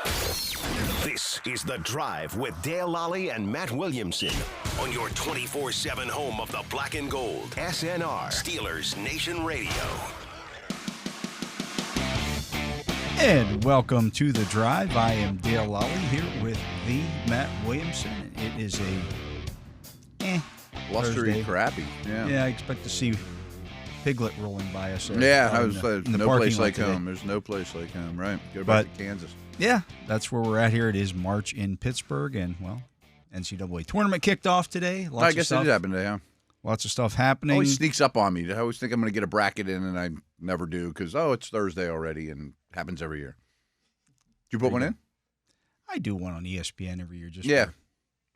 This is The Drive with Dale Lolley and Matt Williamson on your 24/7 home of the black and gold. SNR, Steelers Nation Radio. And welcome to The Drive. I am Dale Lolley here with the Matt Williamson. It is a blustery, Thursday. crappy. Yeah, I expect to see Piglet rolling by us. I was no place like today. home. There's no place like home, right? Go back to Kansas. Yeah, that's where we're at here. It is March in Pittsburgh, and, well, NCAA tournament kicked off today. I guess it did happen today, huh? Lots of stuff happening. Always sneaks up on me. I always think I'm going to get a bracket in, and I never do because, it's Thursday already, and it happens every year. Did you put one in? I do one on ESPN every year.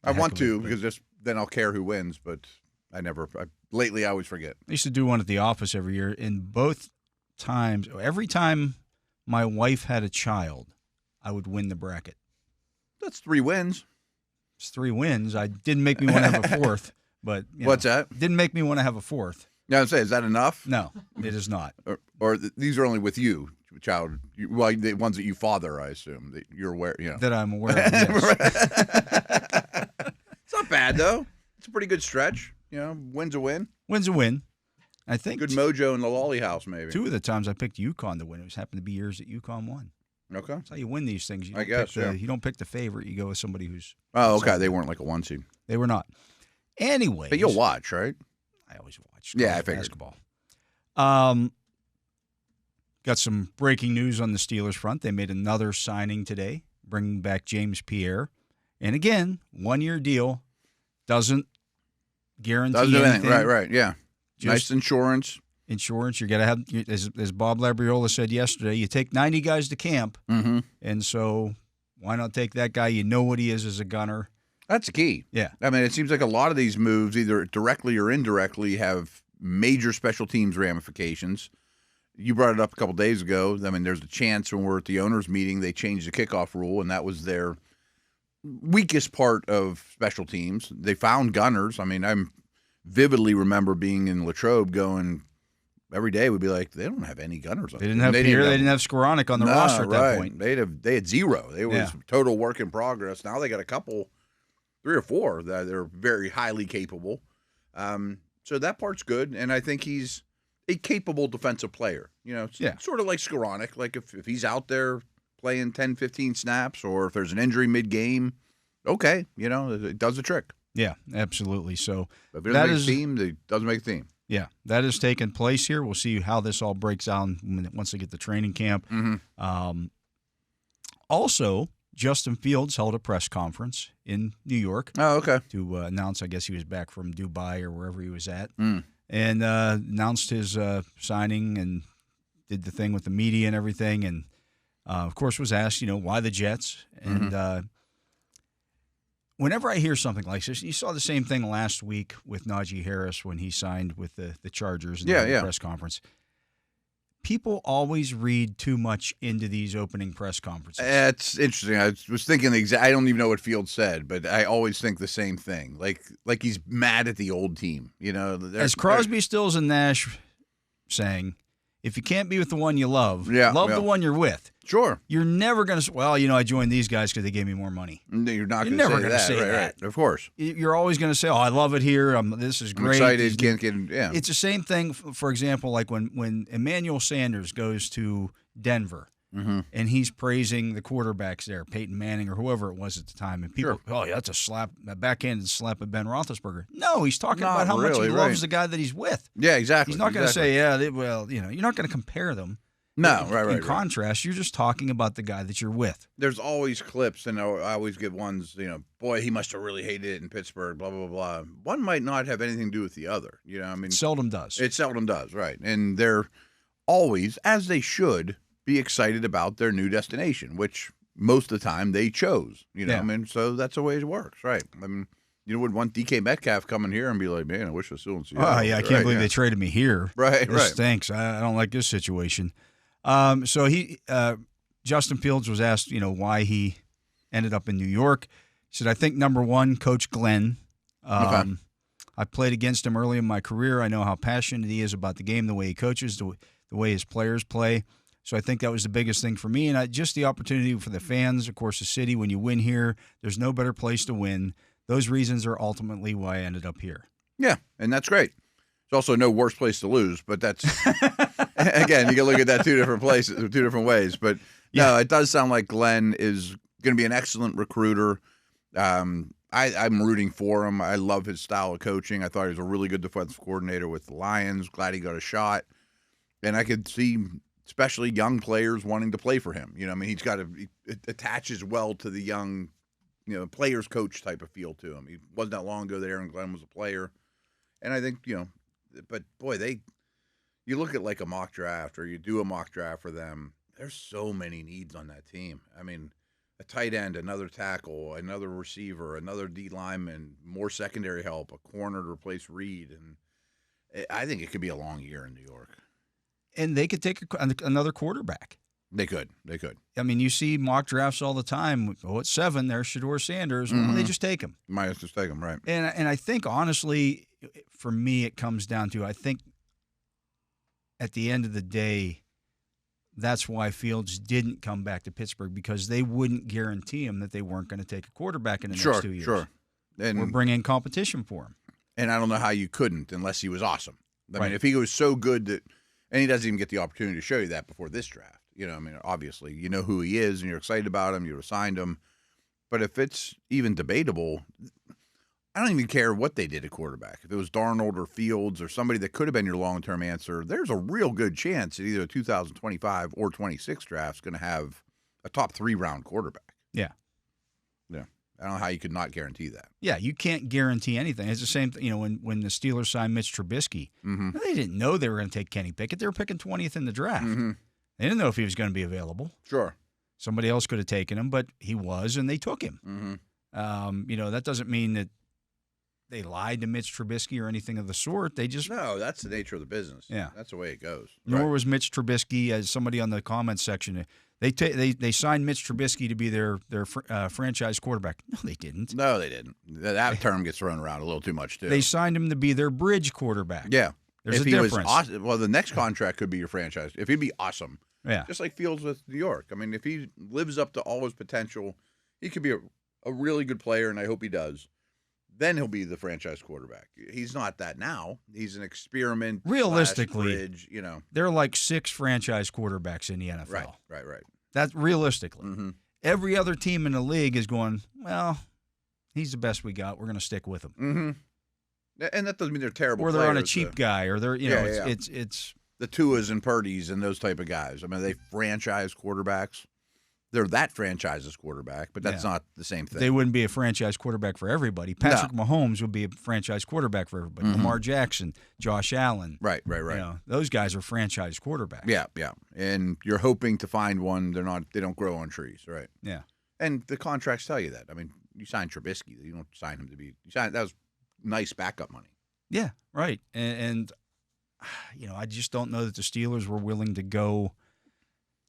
I want to because then I'll care who wins, but I never. Lately, I always forget. I used to do one at the office every year. In both times, every time my wife had a child, I would win the bracket. That's 3 wins. It's 3 wins. I didn't make me want to have a fourth, but What's that? Didn't make me want to have a fourth. Yeah, I was saying, is that enough? No, it is not. Or these are only with you, child. Well, the ones that you father, I assume that you're aware. That I'm aware of. Yes. It's not bad though. It's a pretty good stretch. Win's a win. Win's a win. I think Good mojo in the Lolley house, maybe. 2 of the times I picked UConn to win, it was happened to be years that UConn won. Okay. That's how you win these things. I guess, You don't pick the favorite. You go with somebody who's. Oh, okay. They weren't like a 1 seed. They were not. Anyway. But you'll watch, right? I always watch. Yeah, I figured. Basketball. Got some breaking news on the Steelers front. They made another signing today, bringing back James Pierre. And again, 1-year deal doesn't guarantee anything. Right, yeah. Nice insurance. Insurance. You're going to have, as Bob Labriola said yesterday, you take 90 guys to camp. Mm-hmm. And so why not take that guy? You know what he is as a gunner. That's the key. Yeah. I mean, it seems like a lot of these moves, either directly or indirectly, have major special teams ramifications. You brought it up a couple days ago. I mean, there's a chance when we're at the owners' meeting, they changed the kickoff rule, and that was their weakest part of special teams. They found gunners. I mean, I vividly remember being in Latrobe going every day. We'd be like, they don't have any gunners. They didn't have Pierre. They didn't have Skoranek on the roster at that point. They had 0. They was total work in progress. Now they got a couple, 3 or 4 that are very highly capable. So that part's good, and I think he's a capable defensive player. Sort of like Skoranek. Like if he's out there playing 10, 15 snaps, or if there's an injury mid-game, okay, it does the trick. Yeah, absolutely. So if it doesn't make a team, it doesn't make a team. Yeah, that is taking place here. We'll see how this all breaks down once they get to training camp. Mm-hmm. Also, Justin Fields held a press conference in New York. Oh, okay. To announce, I guess he was back from Dubai or wherever he was at, and announced his signing and did the thing with the media and everything. And, of course, was asked, why the Jets? And whenever I hear something like this, you saw the same thing last week with Najee Harris when he signed with the Chargers in the press conference. People always read too much into these opening press conferences. It's interesting. I was thinking I don't even know what Fields said, but I always think the same thing. Like he's mad at the old team. As Crosby, Stills, and Nash saying, if you can't be with the one you love, love the one you're with. Sure. You're never going to say, well, I joined these guys because they gave me more money. You're never going to say that. Right. Of course. You're always going to say, oh, I love it here. This is great. I'm excited. Can't get, yeah. It's the same thing, for example, like when Emmanuel Sanders goes to Denver and he's praising the quarterbacks there, Peyton Manning or whoever it was at the time. And people, that's a backhanded slap at Ben Roethlisberger. No, he's talking about how much he loves the guy that he's with. Yeah, exactly. He's not going to say, you're not going to compare them. No, In contrast, you're just talking about the guy that you're with. There's always clips, and I always get ones, boy, he must have really hated it in Pittsburgh, blah, blah, blah. One might not have anything to do with the other. It seldom does. It seldom does, right. And they're always, as they should, be excited about their new destination, which most of the time they chose. So that's the way it works, right? You would want DK Metcalf coming here and be like, man, I wish I was still in Seattle. Oh, yeah, I can't believe they traded me here. Right, This stinks. I don't like this situation. So Justin Fields was asked, why he ended up in New York. He said, I think number one, Coach Glenn. I played against him early in my career. I know how passionate he is about the game, the way he coaches, the way his players play. So I think that was the biggest thing for me. And just the opportunity for the fans, of course, the city, when you win here, there's no better place to win. Those reasons are ultimately why I ended up here. Yeah, and that's great. There's also no worse place to lose, but that's, again, you can look at that two different ways. But no, it does sound like Glenn is going to be an excellent recruiter. I'm rooting for him. I love his style of coaching. I thought he was a really good defensive coordinator with the Lions. Glad he got a shot. And I could see especially young players wanting to play for him. You know, I mean, it attaches well to the young, players coach type of feel to him. He wasn't that long ago there, and Glenn was a player. And I think, but boy, you look at like a mock draft, or you do a mock draft for them, there's so many needs on that team. I mean, a tight end, another tackle, another receiver, another D lineman, more secondary help, a corner to replace Reed. And I think it could be a long year in New York. And they could take another quarterback. They could. I mean, you see mock drafts all the time. Oh, at 7, there's Shedeur Sanders. Well, they just take him. Might just take him, right. And I think, honestly, for me, it comes down to, I think at the end of the day, that's why Fields didn't come back to Pittsburgh, because they wouldn't guarantee him that they weren't going to take a quarterback in the next 2 years. Sure. And we're bringing competition for him. And I don't know how you couldn't unless he was awesome. I mean, if he was so good that – and he doesn't even get the opportunity to show you that before this draft. I mean, obviously, you know who he is, and you're excited about him. You assigned him. But if it's even debatable, I don't even care what they did at quarterback. If it was Darnold or Fields or somebody that could have been your long-term answer, there's a real good chance that either a 2025 or 26 draft is going to have a top 3-round quarterback. Yeah. I don't know how you could not guarantee that. Yeah, you can't guarantee anything. It's the same thing, when the Steelers signed Mitch Trubisky. They didn't know they were going to take Kenny Pickett. They were picking 20th in the draft. They didn't know if he was going to be available. Sure. Somebody else could have taken him, but he was, and they took him. That doesn't mean that they lied to Mitch Trubisky or anything of the sort. They just no. That's the nature of the business. Yeah, that's the way it goes. Nor was Mitch Trubisky, as somebody on the comments section. They signed Mitch Trubisky to be their franchise quarterback. No, they didn't. No, they didn't. That term gets thrown around a little too much too. They signed him to be their bridge quarterback. Yeah, there's a difference. Well, the next contract could be your franchise if he'd be awesome. Yeah, just like Fields with New York. I mean, if he lives up to all his potential, he could be a really good player, and I hope he does. Then he'll be the franchise quarterback. He's not that now. He's an experiment. Realistically, bridge, there are like 6 franchise quarterbacks in the NFL. Right. That's realistically. Every other team in the league is going, well, he's the best we got. We're going to stick with him. And that doesn't mean they're terrible. Or they're players, on a cheap guy, or they're it's the Tuas and Purdy's and those type of guys. I mean, they franchise quarterbacks. They're that franchise's quarterback, but that's not the same thing. They wouldn't be a franchise quarterback for everybody. Patrick Mahomes would be a franchise quarterback for everybody. Lamar Jackson, Josh Allen. Right. Those guys are franchise quarterbacks. Yeah. And you're hoping to find one. They don't grow on trees, right? Yeah. And the contracts tell you that. I mean, you signed Trubisky. You don't sign him to be. That was nice backup money. Yeah, right. And I just don't know that the Steelers were willing to go.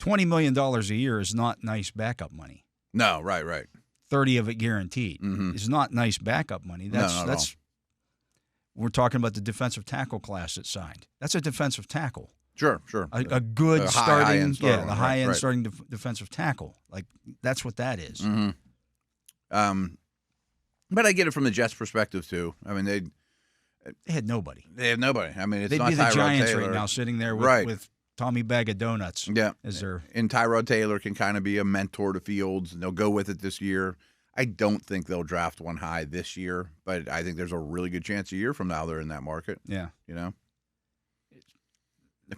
$20 million a year is not nice backup money. No, right. 30 of it guaranteed is not nice backup money. That's we're talking about the defensive tackle class that signed. That's a defensive tackle. Sure. A good starting, the high-end starting defensive tackle. Like, that's what that is. But I get it from the Jets' perspective, too. I mean, they had nobody. They have nobody. I mean, it's They'd not be the Tyrod Giants Taylor right now sitting there with Tommy Bag of Donuts. Yeah. And Tyrod Taylor can kind of be a mentor to Fields, and they'll go with it this year. I don't think they'll draft one high this year, but I think there's a really good chance a year from now they're in that market. Yeah. It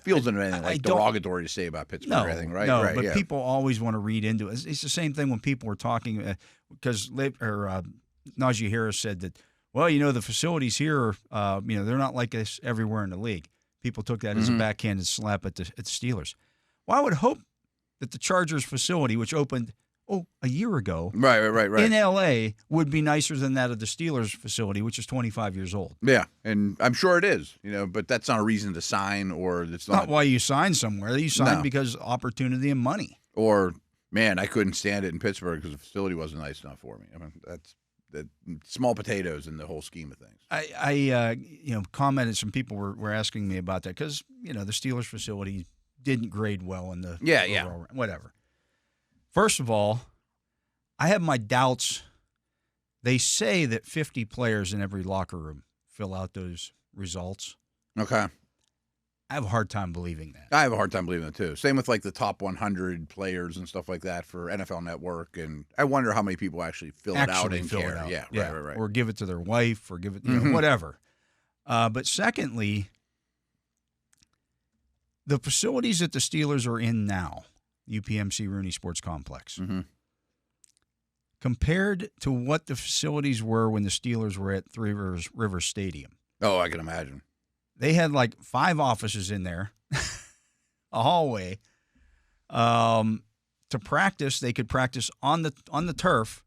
feels anything derogatory to say about Pittsburgh or anything, right? No, but people always want to read into it. It's the same thing when people were talking, because Najee Harris said that, the facilities here are, they're not like this everywhere in the league. People took that as a backhanded slap at the Steelers. Well, I would hope that the Chargers facility, which opened a year ago, right, in L.A., would be nicer than that of the Steelers facility, which is 25 years old. Yeah, and I'm sure it is, but that's not a reason to sign, or it's not why you sign somewhere. You sign because opportunity and money. Or, man, I couldn't stand it in Pittsburgh because the facility wasn't nice enough for me. I mean, that's the small potatoes in the whole scheme of things. I commented. Some people were asking me about that because the Steelers facility didn't grade well in the overall, whatever. First of all, I have my doubts. They say that 50 players in every locker room fill out those results. Okay. I have a hard time believing that. I have a hard time believing it, too. Same with, like, the top 100 players and stuff like that for NFL Network. And I wonder how many people actually fill it out and care. Yeah, right. Or give it to their wife or give it, whatever. But secondly, the facilities that the Steelers are in now, UPMC Rooney Sports Complex, compared to what the facilities were when the Steelers were at Three Rivers Stadium. Oh, I can imagine. They had like 5 offices in there, a hallway. To practice, they could practice on the turf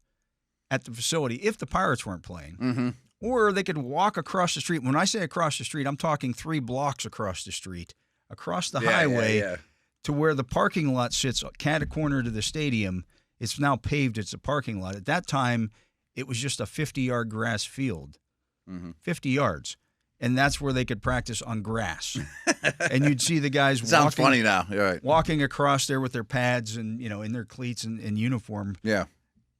at the facility if the Pirates weren't playing. Or they could walk across the street. When I say across the street, I'm talking 3 blocks across the street, across the highway to where the parking lot sits, cat-a-corner to the stadium. It's now paved. It's a parking lot. At that time, it was just a 50-yard grass field, 50 yards. And that's where they could practice on grass. And you'd see the guys Sounds funny now. You're right. Walking across there with their pads and, in their cleats and uniform. Yeah.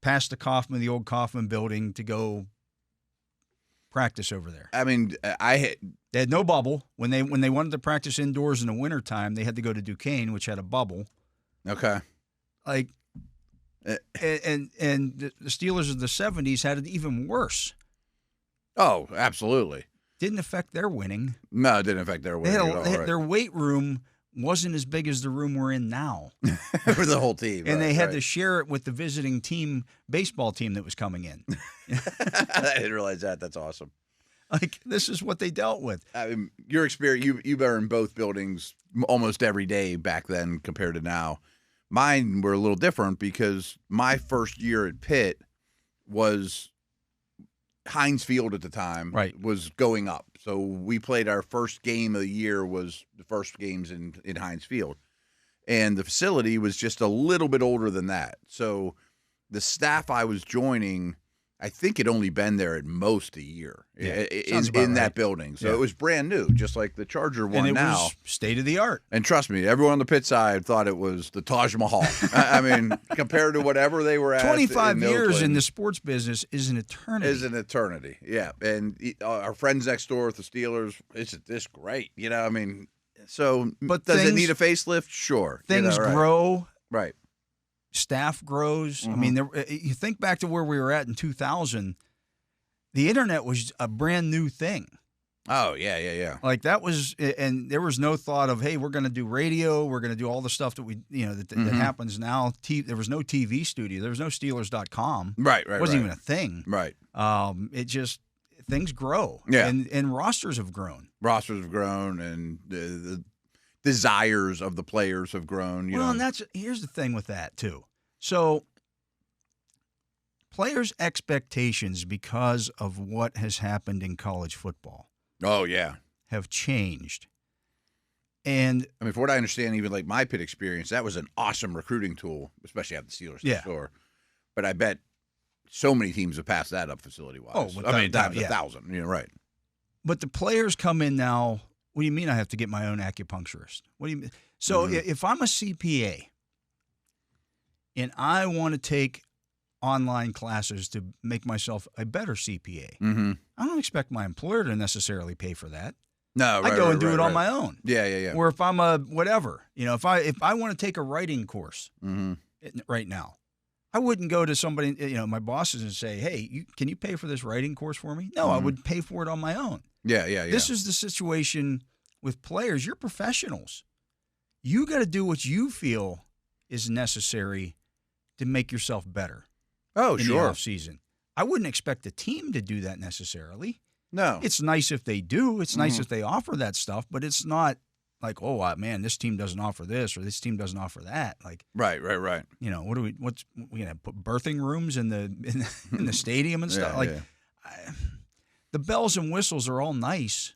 Past the old Kaufman building to go practice over there. I mean, they had no bubble. When they wanted to practice indoors in the wintertime, they had to go to Duquesne, which had a bubble. Okay. Like, and the Steelers of the 70s had it even worse. Oh, absolutely. Didn't affect their winning. No, it didn't affect their winning at all. Their weight room wasn't as big as the room we're in now. For the whole team. And they had to share it with the visiting baseball team that was coming in. I didn't realize that. That's awesome. Like, this is what they dealt with. I mean, your experience, you were in both buildings almost every day back then compared to now. Mine were a little different because my first year at Pitt was Heinz Field at the time was going up. So we played our first game of the year was the first games in Heinz Field. And the facility was just a little bit older than that. So the staff I was joining, I think had only been there at most a year in that building. So it was brand new, just like the Charger one now. Was state of the art. And trust me, everyone on the Pitt side thought it was the Taj Mahal. I mean, compared to whatever they were at. 25 years in the sports business is an eternity. Is an eternity, yeah. And our friends next door at the Steelers, isn't this great? I mean, so but does it need a facelift? Sure. Things grow. Right. Staff grows. I mean, you think back to where we were at in 2000, the internet was a brand new thing. Oh, yeah. Like that was, and there was no thought of, hey, we're going to do radio. We're going to do all the stuff that that happens now. There was no TV studio. There was no Steelers.com. Right. It wasn't even a thing. Right. It just, things grow. Yeah. And rosters have grown. And the desires of the players have grown. And here's the thing with that too. So players' expectations because of what has happened in college football. Oh yeah, have changed. And I mean, from what I understand, even like my Pitt experience, that was an awesome recruiting tool, especially at the Steelers store. But I bet so many teams have passed that up facility-wise. Oh, times 1,000. Right. But the players come in now. What do you mean I have to get my own acupuncturist? What do you mean? So if I'm a CPA and I want to take online classes to make myself a better CPA, I don't expect my employer to necessarily pay for that. No, I go and do it on my own. Yeah. Or if I'm a whatever, if I want to take a writing course right now, I wouldn't go to somebody, my bosses and say, hey, can you pay for this writing course for me? No, I would pay for it on my own. Yeah. This is the situation with players. You're professionals. You got to do what you feel is necessary to make yourself better. Oh, in sure. the off season. I wouldn't expect the team to do that necessarily. No. It's nice if they do. It's nice if they offer that stuff, but it's not like, oh man, this team doesn't offer this or this team doesn't offer that. Like, right. What's we gonna put birthing rooms in the stadium and stuff? The bells and whistles are all nice,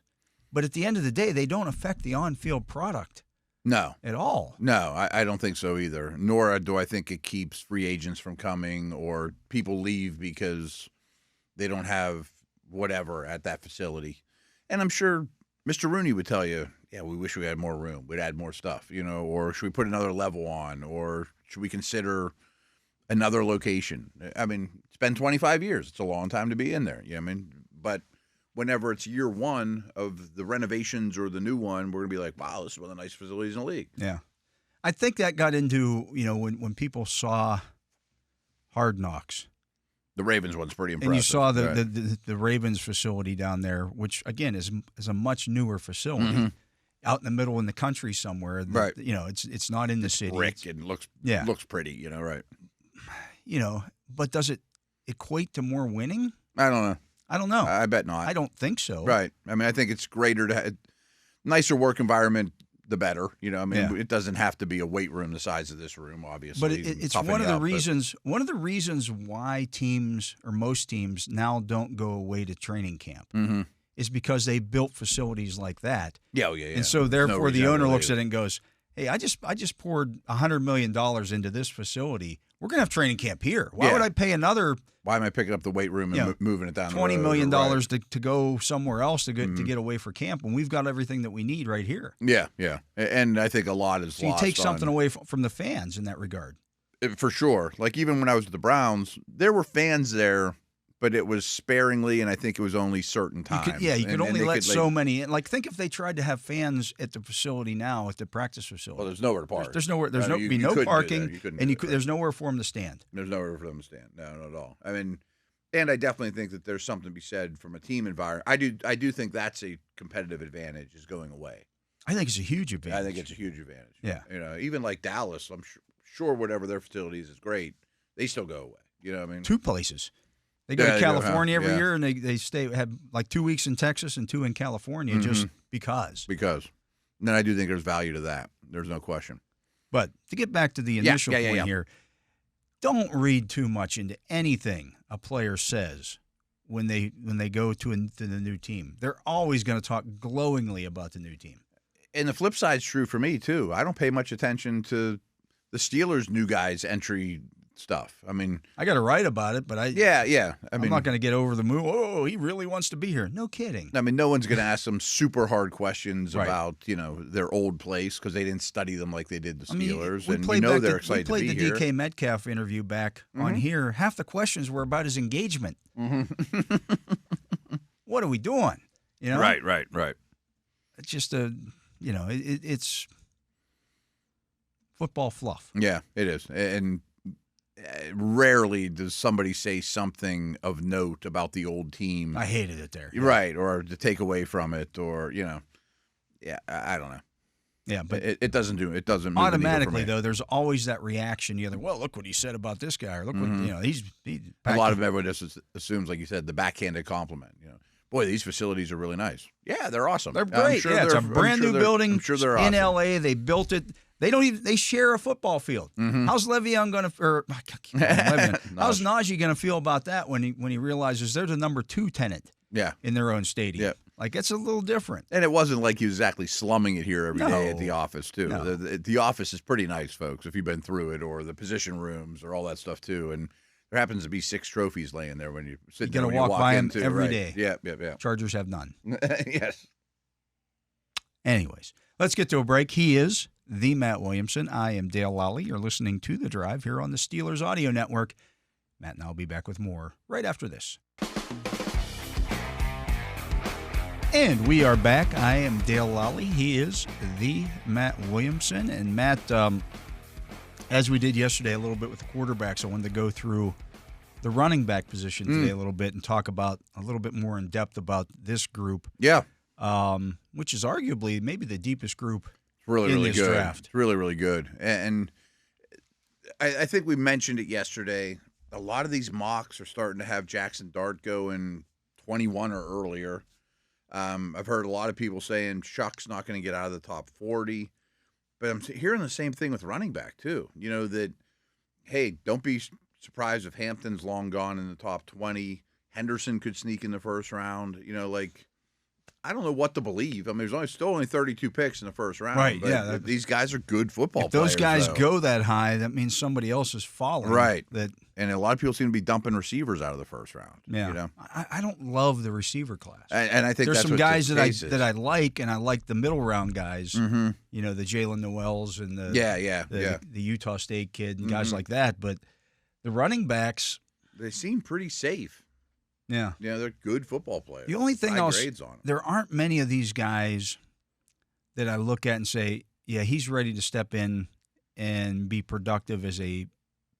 but at the end of the day, they don't affect the on-field product. No. At all. No, I don't think so either. Nor do I think it keeps free agents from coming or people leave because they don't have whatever at that facility. And I'm sure Mr. Rooney would tell you yeah, we wish we had more room. We'd add more stuff, or should we put another level on, or should we consider another location? I mean, it's been 25 years. It's a long time to be in there. But whenever it's year one of the renovations or the new one, we're going to be like, wow, this is one of the nice facilities in the league. Yeah. I think that got into, when people saw Hard Knocks. The Ravens one's pretty impressive. And you saw the Ravens facility down there, which, again, is a much newer facility out in the middle in the country somewhere. Right. It's not in the city. Brick and looks pretty, right. But does it equate to more winning? I don't know. I bet not. I don't think so. Right. I mean, I think it's greater to have nicer work environment, the better. It doesn't have to be a weight room the size of this room, obviously. But it's one of the reasons. One of the reasons why teams or most teams now don't go away to training camp is because they built facilities like that. Yeah. And so therefore, the owner looks at it and goes, "Hey, I just poured $100 million into this facility. We're gonna have training camp here. Why would I pay another? Why am I picking up the weight room and moving it down $20 million to go somewhere else to get away for camp when we've got everything that we need right here?" Yeah. And I think a lot is lost. You take something away from the fans in that regard. For sure. Like even when I was with the Browns, there were fans there, but it was sparingly, and I think it was only certain times. You could only let so many in. Like, think if they tried to have fans at the facility now, at the practice facility. Well, there's nowhere to park. There's no parking, there's nowhere for them to stand. There's nowhere for them to stand. No, not at all. I mean, and I definitely think that there's something to be said from a team environment. I do think that's a competitive advantage is going away. I think it's a huge advantage. I think it's a huge advantage. Yeah. Even like Dallas, I'm sure whatever their facilities is great, they still go away. You know what I mean? 2 places. They go to California every year, and they have like 2 weeks in Texas and 2 in California just because. And then I do think there's value to that. There's no question. But to get back to the initial point here, don't read too much into anything a player says when they go to the new team. They're always going to talk glowingly about the new team. And the flip side's true for me, too. I don't pay much attention to the Steelers' new guys' entry stuff. I mean, I got to write about it, but I'm not going to get over the moon. Oh, he really wants to be here. No kidding. I mean, no one's going to ask them super hard questions about their old place because they didn't study them like they did the Steelers. They're excited to be here. We played the DK Metcalf interview back on here. Half the questions were about his engagement. What are we doing? Right. It's just it's football fluff. Yeah, it is, and rarely does somebody say something of note about the old team. I hated it there. Right, or to take away from it, or I don't know. Yeah, but it doesn't move automatically though. There's always that reaction. Well, look what he said about this guy, or look what he's. A lot of everyone just assumes, like you said, the backhanded compliment. Boy, these facilities are really nice. Yeah, they're awesome. They're great. It's a brand new building. I'm sure they're awesome. In L.A. They built it. They share a football field. How's Le'Veon going to? How's Najee going to feel about that when he realizes they're the number 2 tenant? In their own stadium. Yeah. Like, it's a little different. And it wasn't like he was exactly slumming it here every day at the office too. No. The office is pretty nice, folks. If you've been through it, or the position rooms, or all that stuff too, and. There happens to be 6 trophies laying there when you sit there. You're going to walk by them every right? day. Yeah. Chargers have none. Yes. Anyways, let's get to a break. He is the Matt Williamson. I am Dale Lolley. You're listening to The Drive here on the Steelers Audio Network. Matt and I will be back with more right after this. And we are back. I am Dale Lolley. He is the Matt Williamson. And Matt, as we did yesterday a little bit with the quarterbacks, I wanted to go through the running back position today a little bit and talk about a little bit more in depth about this group. Yeah. Which is arguably maybe the deepest group in this good. draft. It's really, really good. And I think we mentioned it yesterday. A lot of these mocks are starting to have Jackson Dart going 21 or earlier. I've heard a lot of people saying Shuck's not going to get out of the top 40. But I'm hearing the same thing with running back, too. That, hey, don't be surprised if Hampton's long gone in the top 20. Henderson could sneak in the first round. I don't know what to believe. I mean, there's still only 32 picks in the first round. Right, but these guys are good football players. If those guys though. Go that high, that means somebody else is following. Right. That And a lot of people seem to be dumping receivers out of the first round. Yeah. You know? I don't love the receiver class. And I think there's that's some what guys the that case is. I like, and I like the middle round guys. Mm-hmm. You know, the Jalen Noels and the the Utah State kid and guys like that. But the running backs, they seem pretty safe. Yeah. Yeah, they're good football players. The only thing grades on them. There aren't many of these guys that I look at and say, yeah, he's ready to step in and be productive as a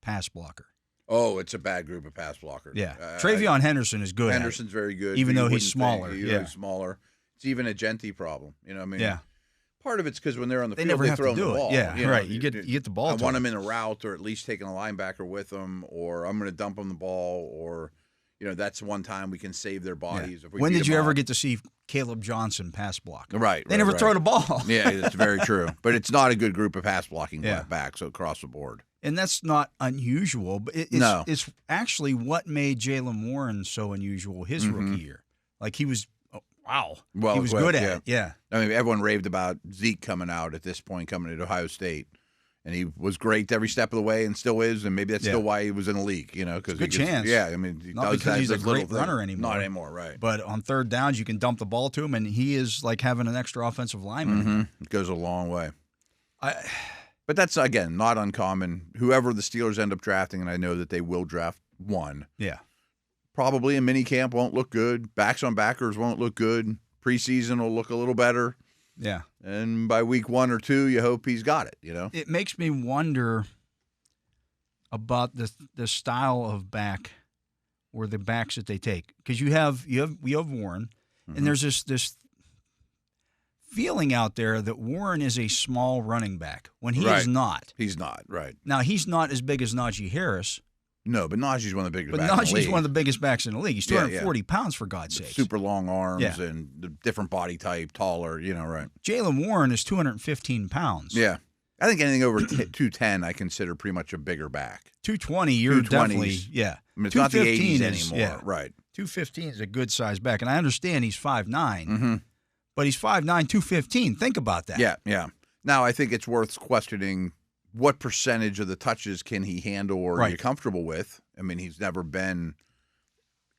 pass blocker. Oh, it's a bad group of pass blockers. Yeah. Travion Henderson is good. Henderson's very good. Even though he's smaller. He's smaller. It's even a Genty problem. You know what I mean? Yeah. Part of it's because when they're on the field, never they have throw to them do the ball. it. Yeah, you know, right. You get the ball. I want them in a route, or at least taking a linebacker with them, or I'm going to dump them the ball, or that's one time we can save their bodies. If we when beat did you them ever up. get to see Caleb Johnson pass block? Right. They never throw the ball. Yeah, that's very true. But it's not a good group of pass blocking backs across the board. And that's not unusual, but it's actually what made Jalen Warren so unusual his rookie year. Like he was, Well, he was good at it. Yeah. I mean, everyone raved about Zeke coming out at this point, coming to Ohio State. And he was great every step of the way and still is. And maybe that's still why he was in the league, because good chance. Yeah, I mean, not because he's a great runner anymore. Not anymore, right. But on third downs, you can dump the ball to him, and he is like having an extra offensive lineman. It goes a long way. But that's, again, not uncommon. Whoever the Steelers end up drafting, and I know that they will draft one. Yeah. Probably in minicamp won't look good. Backs on backers won't look good. Preseason will look a little better. Yeah. And by week 1 or 2, you hope he's got it, It makes me wonder about the style of back or the backs that they take. Because you have Warren, and there's this feeling out there that Warren is a small running back when he is not. He's not, right. Now, he's not as big as Najee Harris. No, but Najee's one of the biggest backs in the league. Najee's one of the biggest backs in the league. He's 240 pounds, for God's sake. Super long arms and the different body type, taller, right. Jalen Warren is 215 pounds. Yeah. I think anything over 210 I consider pretty much a bigger back. 220, you're definitely, I mean, it's not the 80s anymore. Right. 215 is a good size back. And I understand he's 5'9", but he's 5'9", 215. Think about that. Yeah. Now, I think it's worth questioning what percentage of the touches can he handle or are you comfortable with? I mean, he's never been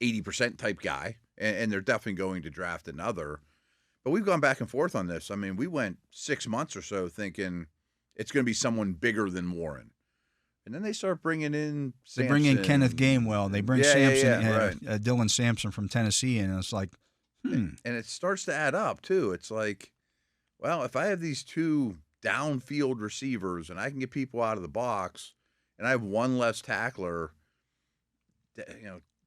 80% type guy, and they're definitely going to draft another. But we've gone back and forth on this. I mean, we went 6 months or so thinking it's going to be someone bigger than Warren. And then they start bringing in Sampson. They bring in Kenneth Gainwell. They bring Dylan Sampson from Tennessee, and it's like, And it starts to add up, too. It's like, well, if I have these two downfield receivers and I can get people out of the box and I have one less tackler,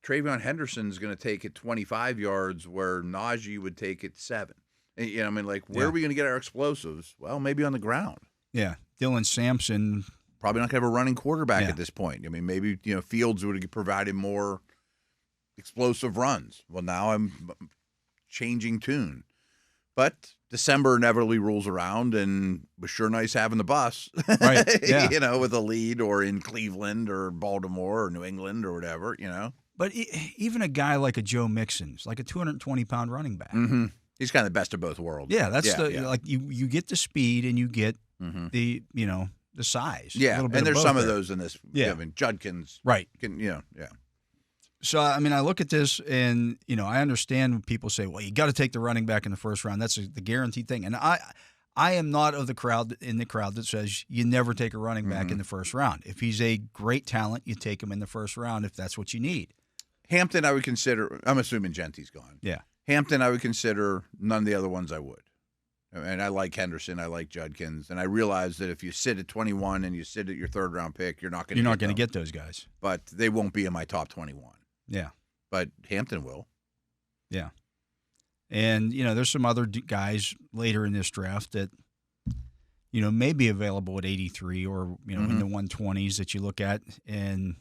Travion Henderson's going to take it 25 yards where Najee would take it 7. And, I mean, like, where are we going to get our explosives? Well, maybe on the ground. Yeah. Dylan Sampson. Probably not going to have a running quarterback at this point. I mean, maybe, Fields would have provided more explosive runs. Well, now I'm changing tune. But December inevitably rolls around, and it was sure nice having the bus, right? Yeah. With a lead, or in Cleveland or Baltimore or New England or whatever, But even a guy like a Joe Mixon's, like a 220-pound running back. Mm-hmm. He's kind of the best of both worlds. Yeah, that's like you get the speed and you get the the size. Yeah, and there's some of those in this. Yeah, I mean, Judkins. Right. Yeah. So, I mean, I look at this and, I understand when people say, well, you got to take the running back in the first round. That's the guaranteed thing. And I am not of the crowd that says you never take a running back in the first round. If he's a great talent, you take him in the first round if that's what you need. Hampton, I would consider. I'm assuming Genty's gone. Yeah. Hampton, I would consider. None of the other ones I would. And I like Henderson. I like Judkins. And I realize that if you sit at 21 and you sit at your third round pick, you're not going to get those guys. But they won't be in my top 21. Yeah. But Hampton will. Yeah. And, there's some other guys later in this draft that, may be available at 83 or, in the 120s that you look at. And,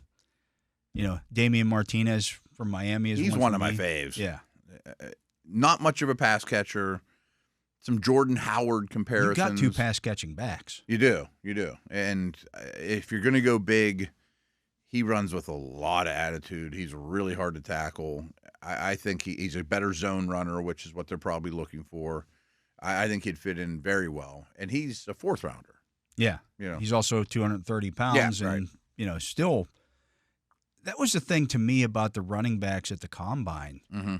Damian Martinez from Miami is He's one of my faves. Yeah. Not much of a pass catcher. Some Jordan Howard comparisons. You got two pass-catching backs. You do. And if you're going to go big, he runs with a lot of attitude. He's really hard to tackle. I think he's a better zone runner, which is what they're probably looking for. I think he'd fit in very well. And he's a fourth rounder. Yeah. He's also 230 pounds and, still that was the thing to me about the running backs at the combine. Mm-hmm.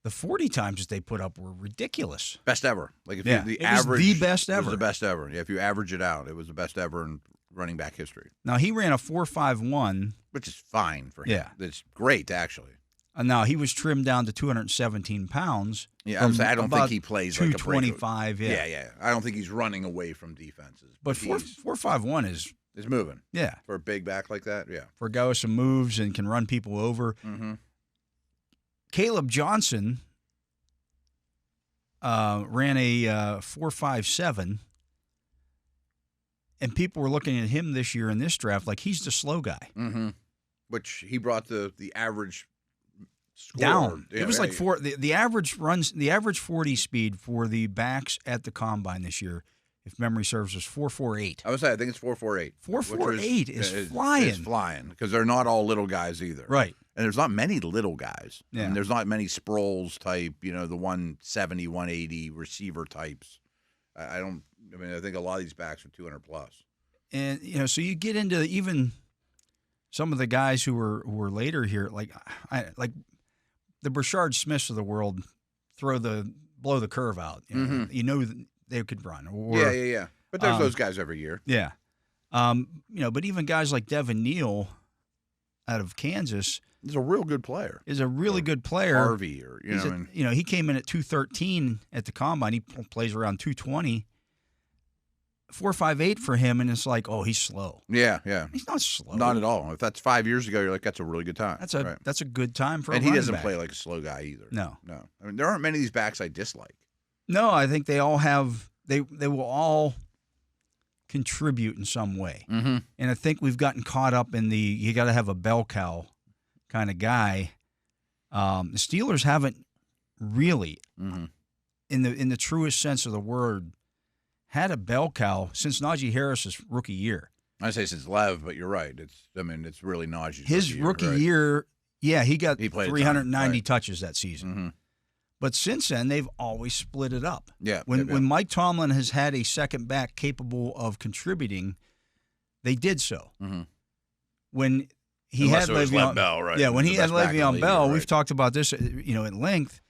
The 40 times that they put up were ridiculous. Best ever. Like if Yeah, the it was average, the best It ever. was the best ever. Yeah, if you average it out, it was the best ever in running back history. Now, he ran a 4.51. Which is fine for him. Yeah. It's great, actually. Now, he was trimmed down to 217 pounds. Yeah, I don't think he plays like a 225, yeah. Yeah. I don't think he's running away from defenses. But 4.51 is moving. Yeah. For a big back like that, yeah. For a guy with some moves and can run people over. Mm-hmm. Caleb Johnson ran a 4.57, and people were looking at him this year in this draft like he's the slow guy. Mm-hmm. Which he brought the average score down. Yeah, it was right. like the average 40 speed for the backs at the combine this year, if memory serves, was 4.48. I would say I think it's 4.48. 4.48 is flying. It's flying because they're not all little guys either. Right. And there's not many little guys. Yeah. And there's not many Sproles type, the 170, 180 receiver types. I think a lot of these backs are 200 plus. And so you get into even some of the guys who were later here, like the Brashard Smiths of the world, blow the curve out. Mm-hmm. They could run. Yeah. But there's those guys every year. Yeah. But even guys like Devin Neal out of Kansas is a real good player. Good player. Harvey, he came in at 213 at the combine. He plays around 220. 4.58 for him, and it's like, oh, he's slow. Yeah. He's not slow. Not at all. If that's 5 years ago, you're like, that's a really good time. That's a good time for. And a he doesn't back. play like a slow guy either. No. I mean, there aren't many of these backs I dislike. No, I think they all have. They will all contribute in some way, mm-hmm. and I think we've gotten caught up in you got to have a bell cow kind of guy. The Steelers haven't really, mm-hmm. in the truest sense of the word, had a bell cow since Najee Harris's rookie year. I say since Lev, but you're right. It's really Najee's his rookie year. Yeah, he got 390 touches that season. Mm-hmm. But since then, they've always split it up. Yeah. When Mike Tomlin has had a second back capable of contributing, they did so. Mm-hmm. When he had Le'Veon Bell, right? Yeah, when he had Le'Veon Bell, right. we've talked about this, at length.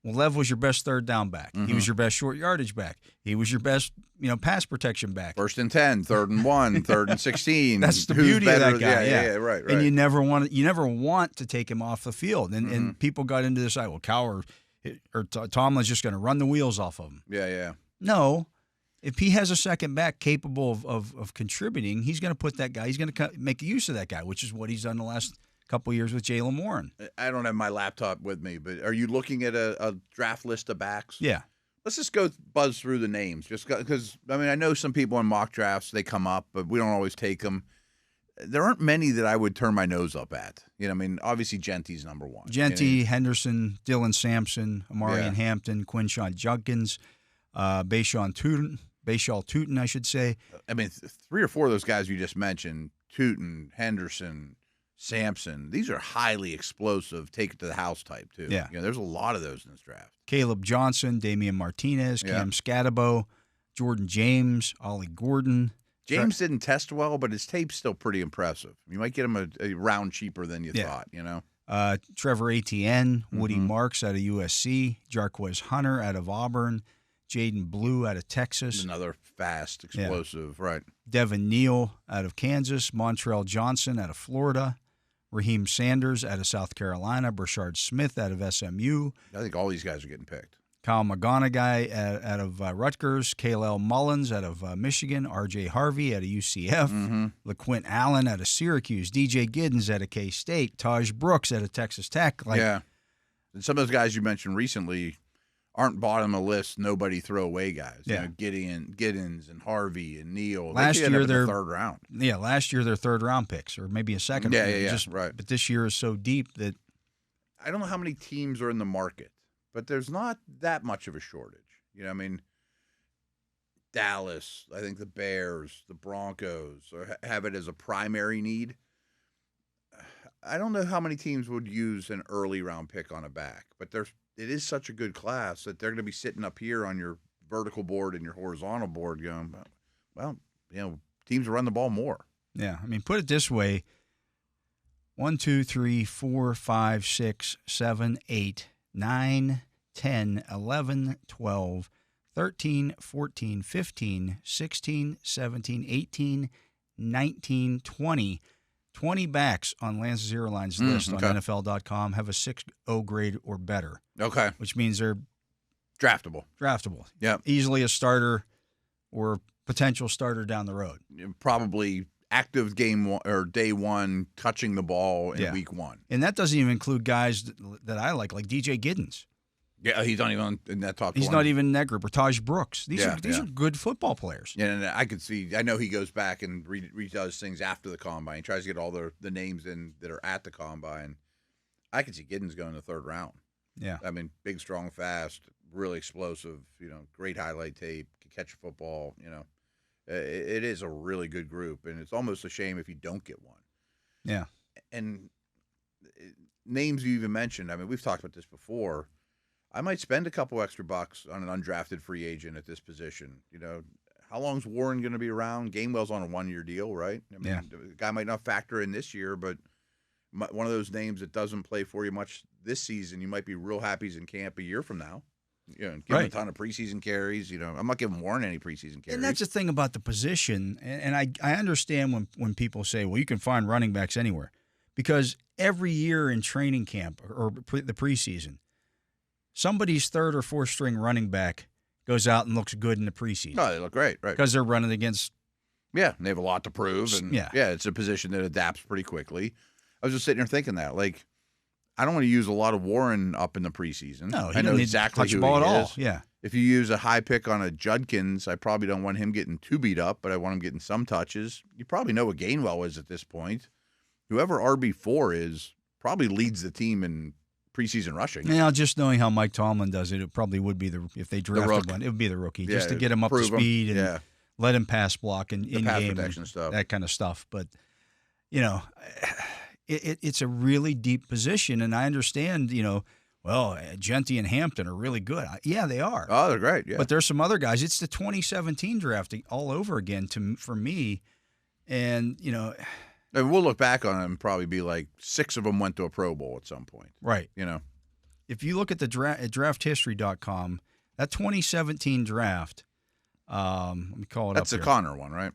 Well, Lev was your best third down back. Mm-hmm. He was your best short yardage back. He was your best, pass protection back. 1st and 10, 3rd and 1, 3rd and 16. That's the beauty of that guy. Yeah, right. And you never want to take him off the field. And people got into this, well, Cow or Tomlin's just going to run the wheels off of him. Yeah. No. If he has a second back capable of contributing, he's going to put that guy. He's going to make use of that guy, which is what he's done the last couple of years with Jaylen Warren. I don't have my laptop with me, but are you looking at a draft list of backs? Yeah. Let's just go buzz through the names, just because I know some people in mock drafts they come up, but we don't always take them. There aren't many that I would turn my nose up at. Obviously Genty's number one. Genty, Henderson, Dylan Sampson, Amarian Hampton, Quinshawn Judkins, Bashaw Tootin, I should say. 3 or 4 of those guys you just mentioned, Tootin, Henderson, Sampson, these are highly explosive, take it to the house type, too. Yeah. There's a lot of those in this draft. Caleb Johnson, Damian Martinez, Cam Scatabo, Jordan James, Ollie Gordon. James didn't test well, but his tape's still pretty impressive. You might get him a round cheaper than you thought, Trevor Etienne, Woody Marks out of USC, Jarquez Hunter out of Auburn, Jaden Blue out of Texas. Another fast, explosive, right. Devin Neal out of Kansas, Montrell Johnson out of Florida, Raheem Sanders out of South Carolina, Brashard Smith out of SMU. I think all these guys are getting picked. Kyle McGonigal out of Rutgers, Kalel Mullins out of Michigan, R.J. Harvey out of UCF, LaQuint Allen out of Syracuse, D.J. Giddens out of K-State, Taj Brooks out of Texas Tech. And some of those guys you mentioned recently aren't bottom of the list, nobody throwaway guys. Giddens and Harvey and Neal. Last year they're third round. Yeah, last year they're third round picks or maybe a second. Right. But this year is so deep that I don't know how many teams are in the market, but there's not that much of a shortage. Dallas, I think the Bears, the Broncos have it as a primary need. I don't know how many teams would use an early round pick on a back, but it is such a good class that they're going to be sitting up here on your vertical board and your horizontal board going, well, teams run the ball more. Yeah, put it this way. 1, 2, 3, 4, 5, 6, 7, 8, 9, 10, 11, 12, 13, 14, 15, 16, 17, 18, 19, 20. 20 backs on Lance's Airlines list on NFL.com have a 6.0 grade or better. Okay. Which means they're draftable. Yeah. Easily a starter or potential starter down the road. Probably active game one, or day one, touching the ball in week one. And that doesn't even include guys that I like DJ Giddens. Yeah, he's not even in that top 20. He's not even in that group. Or Taj Brooks. These are good football players. Yeah, and I could see. I know he goes back and redoes things after the combine. He tries to get all the names in that are at the combine. I could see Giddens going in the third round. Yeah, I mean, big, strong, fast, really explosive. Great highlight tape, can catch a football. It is a really good group, and it's almost a shame if you don't get one. Yeah, and names you even mentioned. I mean, we've talked about this before. I might spend a couple extra bucks on an undrafted free agent at this position. How long's Warren going to be around? Gainwell's on a 1-year deal, right? I mean, the guy might not factor in this year, but one of those names that doesn't play for you much this season, you might be real happy he's in camp a year from now. Give him a ton of preseason carries. I'm not giving Warren any preseason carries. And that's the thing about the position. And I understand when people say, well, you can find running backs anywhere. Because every year in training camp or the preseason, somebody's third or fourth string running back goes out and looks good in the preseason. No, they look great, right? Because they're running against. Yeah, and they have a lot to prove. And it's a position that adapts pretty quickly. I was just sitting there thinking that, I don't want to use a lot of Warren up in the preseason. No, I know exactly who ball he at all. is. Yeah. If you use a high pick on a Judkins, I probably don't want him getting too beat up, but I want him getting some touches. You probably know what Gainwell is at this point. Whoever RB4 is probably leads the team in preseason rushing. Now, just knowing how Mike Tomlin does it, it probably would be if they drafted one, it would be the rookie just to get him up to speed and let him pass block and in-game protection stuff. That kind of stuff. But, it's a really deep position, and I understand, Genty and Hampton are really good. Yeah, they are. Oh, they're great, yeah. But there's some other guys. It's the 2017 draft all over again for me, and, And we'll look back on it and probably be like 6 of them went to a Pro Bowl at some point. Right. If you look at the drafthistory.com, that 2017 draft, let me call it That's up the here. Connor one, right?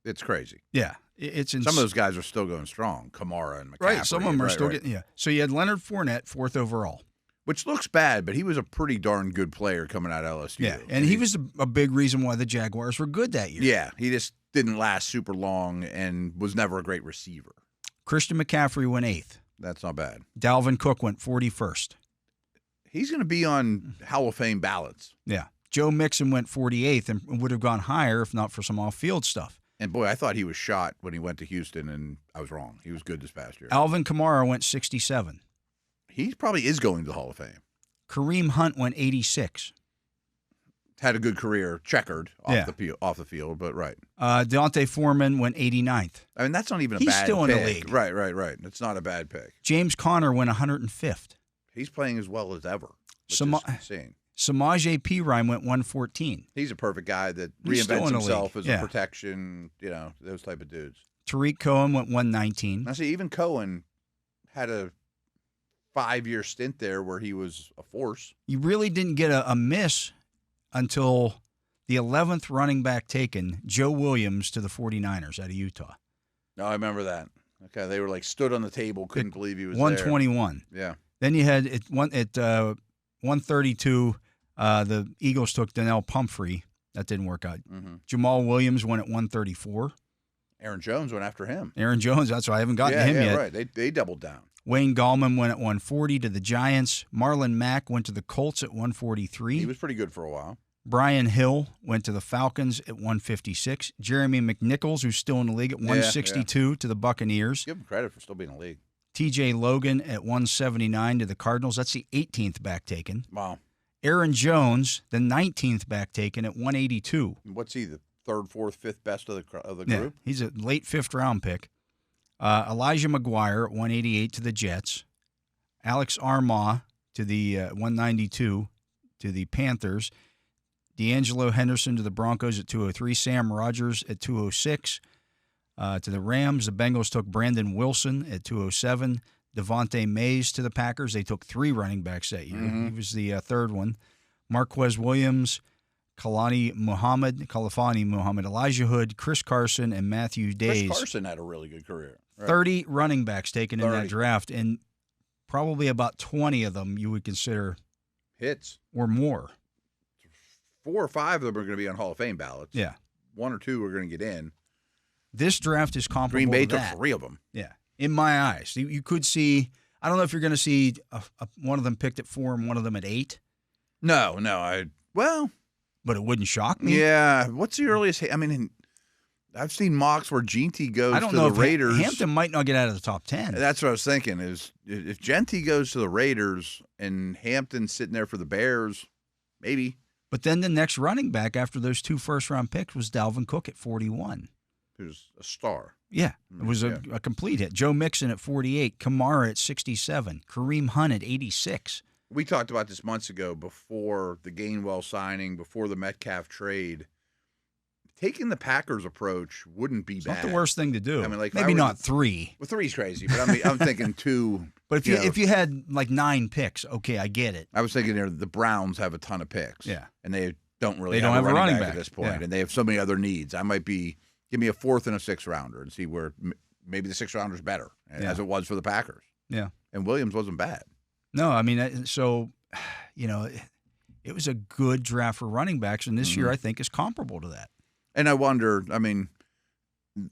It's crazy. Yeah. It's some of those guys are still going strong. Kamara and McCaffrey. Right. Some of them are still getting, So you had Leonard Fournette, 4th overall. Which looks bad, but he was a pretty darn good player coming out of LSU. Yeah, and he was a big reason why the Jaguars were good that year. Yeah, he just didn't last super long and was never a great receiver. Christian McCaffrey went 8th. That's not bad. Dalvin Cook went 41st. He's going to be on Hall of Fame ballots. Yeah. Joe Mixon went 48th and would have gone higher if not for some off-field stuff. And, boy, I thought he was shot when he went to Houston, and I was wrong. He was good this past year. Alvin Kamara went 67. He probably is going to the Hall of Fame. Kareem Hunt went 86. Had a good career, checkered off the field, but right. Deontay Foreman went 89th. I mean, that's not even a He's bad still pick. In the league. Right. It's not a bad pick. James Conner went 105th. He's playing as well as ever, which is insane. Samaje Perine went 114. He's a perfect guy that reinvents himself as a protection, those type of dudes. Tariq Cohen went 119. Now, see, even Cohen had a 5-year stint there where he was a force. You really didn't get a miss until the 11th running back taken, Joe Williams, to the 49ers out of Utah. No, I remember that. Okay, they were stood on the table, couldn't believe he was 121. There. Yeah. Then you had at 132, the Eagles took Donnell Pumphrey. That didn't work out. Mm-hmm. Jamal Williams went at 134. Aaron Jones went after him. Aaron Jones, that's why I haven't gotten to him yet. Right. They doubled down. Wayne Gallman went at 140 to the Giants. Marlon Mack went to the Colts at 143. He was pretty good for a while. Brian Hill went to the Falcons at 156. Jeremy McNichols, who's still in the league, at 162 to the Buccaneers. Give him credit for still being in the league. T.J. Logan at 179 to the Cardinals. That's the 18th back taken. Wow. Aaron Jones, the 19th back taken at 182. What's he, the 3rd, 4th, 5th best of the group? Yeah, he's a late 5th round pick. Elijah McGuire at 188 to the Jets. Alex Armah to the 192 to the Panthers. D'Angelo Henderson to the Broncos at 203. Sam Rogers at 206. to the Rams. The Bengals took Brandon Wilson at 207. Devontae Mays to the Packers. They took 3 running backs that year. He was the third one. Marquez Williams, Khalfani Muhammad, Elijah Hood, Chris Carson, and Matthew Days. Chris Carson had a really good career. Right? 30 running backs taken in that draft, and probably about 20 of them you would consider hits or more. 4 or 5 of them are going to be on Hall of Fame ballots. Yeah. 1 or 2 are going to get in. This draft is comparable Green Bay to that. took 3 of them. Yeah. In my eyes. You could see, I don't know if you're going to see one of them picked at 4 and one of them at 8. No. But it wouldn't shock me. Yeah. What's the earliest? I mean, I've seen mocks where Genty goes to the Raiders. Hampton might not get out of the top 10. That's what I was thinking. Is if Genty goes to the Raiders and Hampton's sitting there for the Bears, maybe. But then the next running back after those 2 first-round picks was Dalvin Cook at 41. Who's a star. Yeah, it was a complete hit. Joe Mixon at 48, Kamara at 67, Kareem Hunt at 86. We talked about this months ago before the Gainwell signing, before the Metcalf trade. Taking the Packers approach wouldn't be bad. Not the worst thing to do. I mean, like maybe not 3. Well, 3's crazy, but I'm thinking 2. But if you had like 9 picks, okay, I get it. I was thinking the Browns have a ton of picks. Yeah, and they don't really have a running back at this point, yeah. And they have so many other needs. I might give me a 4th and a 6th rounder and see where maybe the 6th rounder is better, as it was for the Packers. Yeah, and Williams wasn't bad. No, I mean, so it was a good draft for running backs, and this year I think is comparable to that. And I wonder, I mean,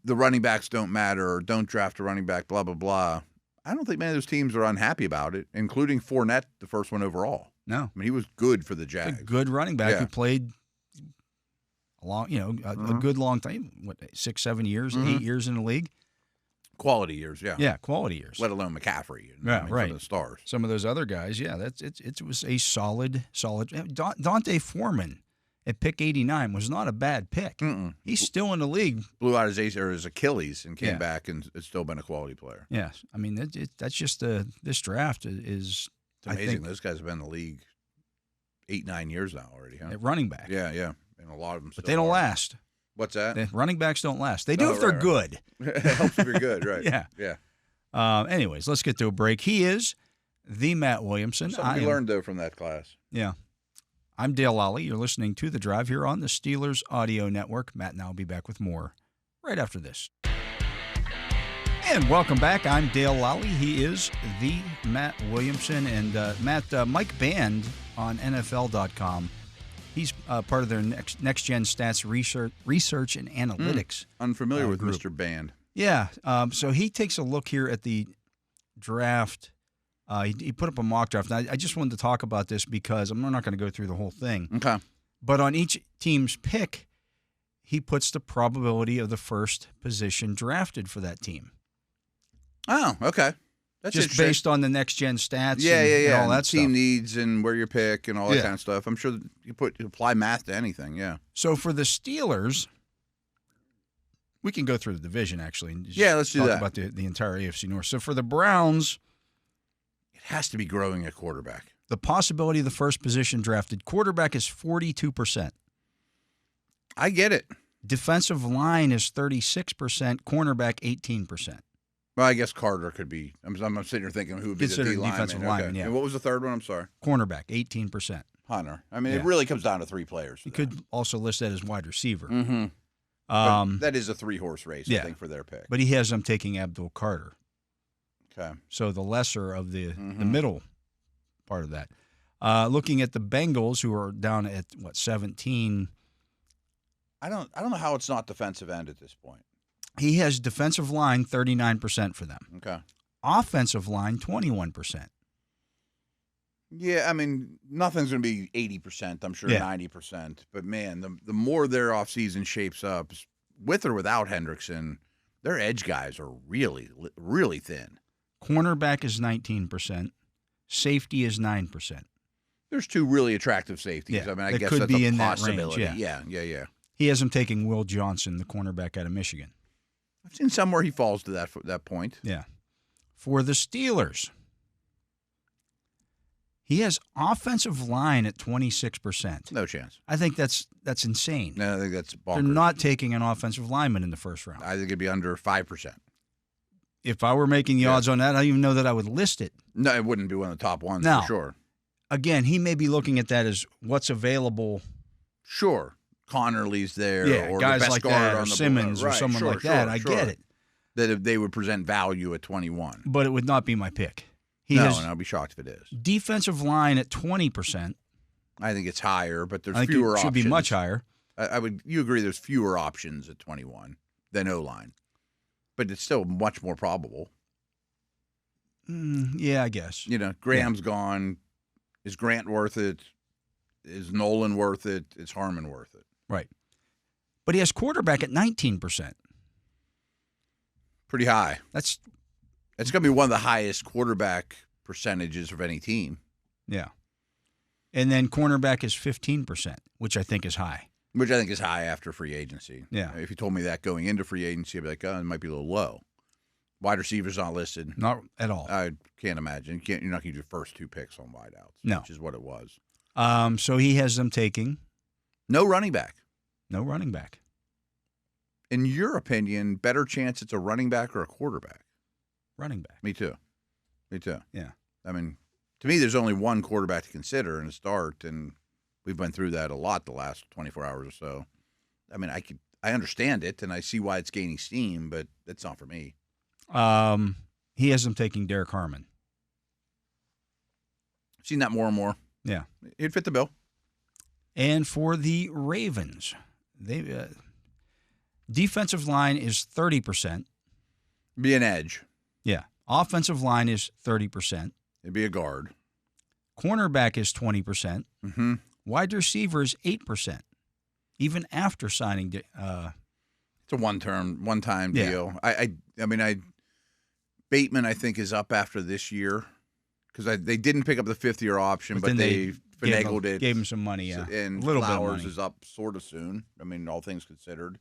the running backs don't matter, or don't draft a running back, blah, blah, blah. I don't think many of those teams are unhappy about it, including Fournette, the first one overall. No. I mean, he was good for the Jags. A good running back who played a long, a good long time, 6, 7 years, 8 years in the league. Quality years, yeah. Yeah, quality years. Let alone McCaffrey. Right. Some of the stars. Some of those other guys, yeah, it was a solid. Dante Foreman at pick 89 was not a bad pick. He's still in the league. Blew out his Achilles and came back, and it's still been a quality player. Yes. I mean, that's just this draft is. It's amazing. Those guys have been in the league 8, 9 years now already, huh? At running back. Yeah. And a lot of them but they don't last. What's that? The running backs don't last. They do if they're good. It helps if you're good, right? Yeah. Anyways, let's get to a break. He is the Matt Williamson. Something we learned, though, from that class. Yeah. I'm Dale Lolley. You're listening to The Drive here on the Steelers Audio Network. Matt and I will be back with more right after this. And welcome back. I'm Dale Lolley. He is the Matt Williamson. And Matt, Mike Band on NFL.com. He's part of their next gen stats research and analytics. Unfamiliar with group. Mr. Band. Yeah. So he takes a look here at the draft. He put up a mock draft. And I just wanted to talk about this because I'm not going to go through the whole thing. Okay. But on each team's pick, he puts the probability of the first position drafted for that team. Oh, okay. That's just based on the next gen stats. And all that team stuff. needs and where you pick and all that kind of stuff. I'm sure you apply math to anything. Yeah. So for the Steelers, we can go through the division actually. And let's do that. Talk about the entire AFC North. So for the Browns, it has to be growing at quarterback. The possibility of the first position drafted quarterback is 42%. I get it. Defensive line is 36%. Cornerback 18%. Well, I guess Carter could be. I'm sitting here thinking who would be the defensive lineman. Yeah. And what was the third one? I'm sorry. Cornerback 18%. Hunter. I mean, it really comes down to 3 players. You could also list that as wide receiver. That is a 3-horse race, I think, for their pick. But he has them taking Abdul Carter. Okay. So the lesser of the middle part of that. Looking at the Bengals, who are down at 17. I don't know how it's not defensive end at this point. He has defensive line 39% for them. Okay. Offensive line 21%. Yeah, I mean, nothing's going to be 80%, I'm sure 90%. But, man, the more their offseason shapes up, with or without Hendrickson, their edge guys are really, really thin. Cornerback is 19%. Safety is 9%. There's 2 really attractive safeties. Yeah, I mean, I that guess could that's be a in possibility. That range, Yeah. He has him taking Will Johnson, the cornerback out of Michigan. I've seen somewhere he falls to that point. Yeah. For the Steelers, He has offensive line at 26%. No chance. I think that's insane. No, I think that's bonkers. They're not taking an offensive lineman in the first round. I think it'd be under 5%. If I were making the odds on that, I don't even know that I would list it. No, it wouldn't be one of the top ones No. for sure. Again, he may be looking at that as what's available. Sure. Connerly's there, or guys the best like guard that, on or the Simmons, board. or someone sure, like that. Sure, I get it. That if they would present value at 21. But it would not be my pick. And I'll be shocked if it is. Defensive line at 20%. I think it's higher, but there's I think fewer it options. should be much higher. You agree there's fewer options at 21 than O-line. But it's still much more probable. Yeah, I guess. Graham's gone. Is Grant worth it? Is Nolan worth it? Is Harmon worth it? Right. But he has quarterback at 19%. Pretty high. It's going to be one of the highest quarterback percentages of any team. Yeah. And then cornerback is 15%, which I think is high. Which I think is high after free agency. Yeah. If you told me that going into free agency, I'd be like, oh, it might be a little low. Wide receivers not listed. Not at all. I can't imagine. You're not going to do first two picks on wideouts. No. Which is what it was. So he has them taking no running back. No running back. In your opinion, better chance it's a running back or a quarterback? Running back. Me too. Yeah. I mean, to me, there's only one quarterback to consider in a start, and we've been through that a lot the last 24 hours or so. I mean, I understand it, and I see why it's gaining steam, but it's not for me. He has them taking Derek Harmon. Seen that more and more. Yeah. He'd fit the bill. And for the Ravens, defensive line is 30%. Be an edge. Yeah. Offensive line is 30%. It'd be a guard. Cornerback is 20%. Mm-hmm. Wide receiver is 8%. Even after signing, it's a one-time deal. I mean, Bateman I think is up after this year because they didn't pick up the fifth-year option, but they finagled it. Gave him some money, yeah. And a little Flowers bit of money. is up sort of soon. I mean, all things considered.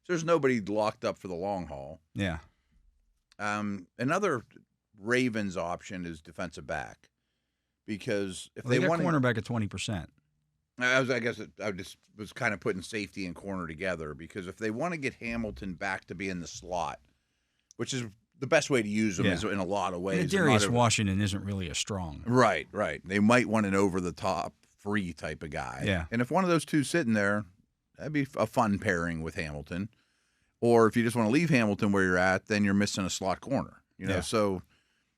So there's nobody locked up for the long haul. Yeah. Another Ravens option is defensive back because if they want cornerback at 20%. I guess I just was kind of putting safety and corner together because if they want to get Hamilton back to be in the slot, which is the best way to use him is in a lot of ways. And Darius Washington isn't really a strong. Right. They might want an over-the-top free type of guy. Yeah. And if one of those two sitting there, that'd be a fun pairing with Hamilton. Or if you just want to leave Hamilton where you're at, then you're missing a slot corner. So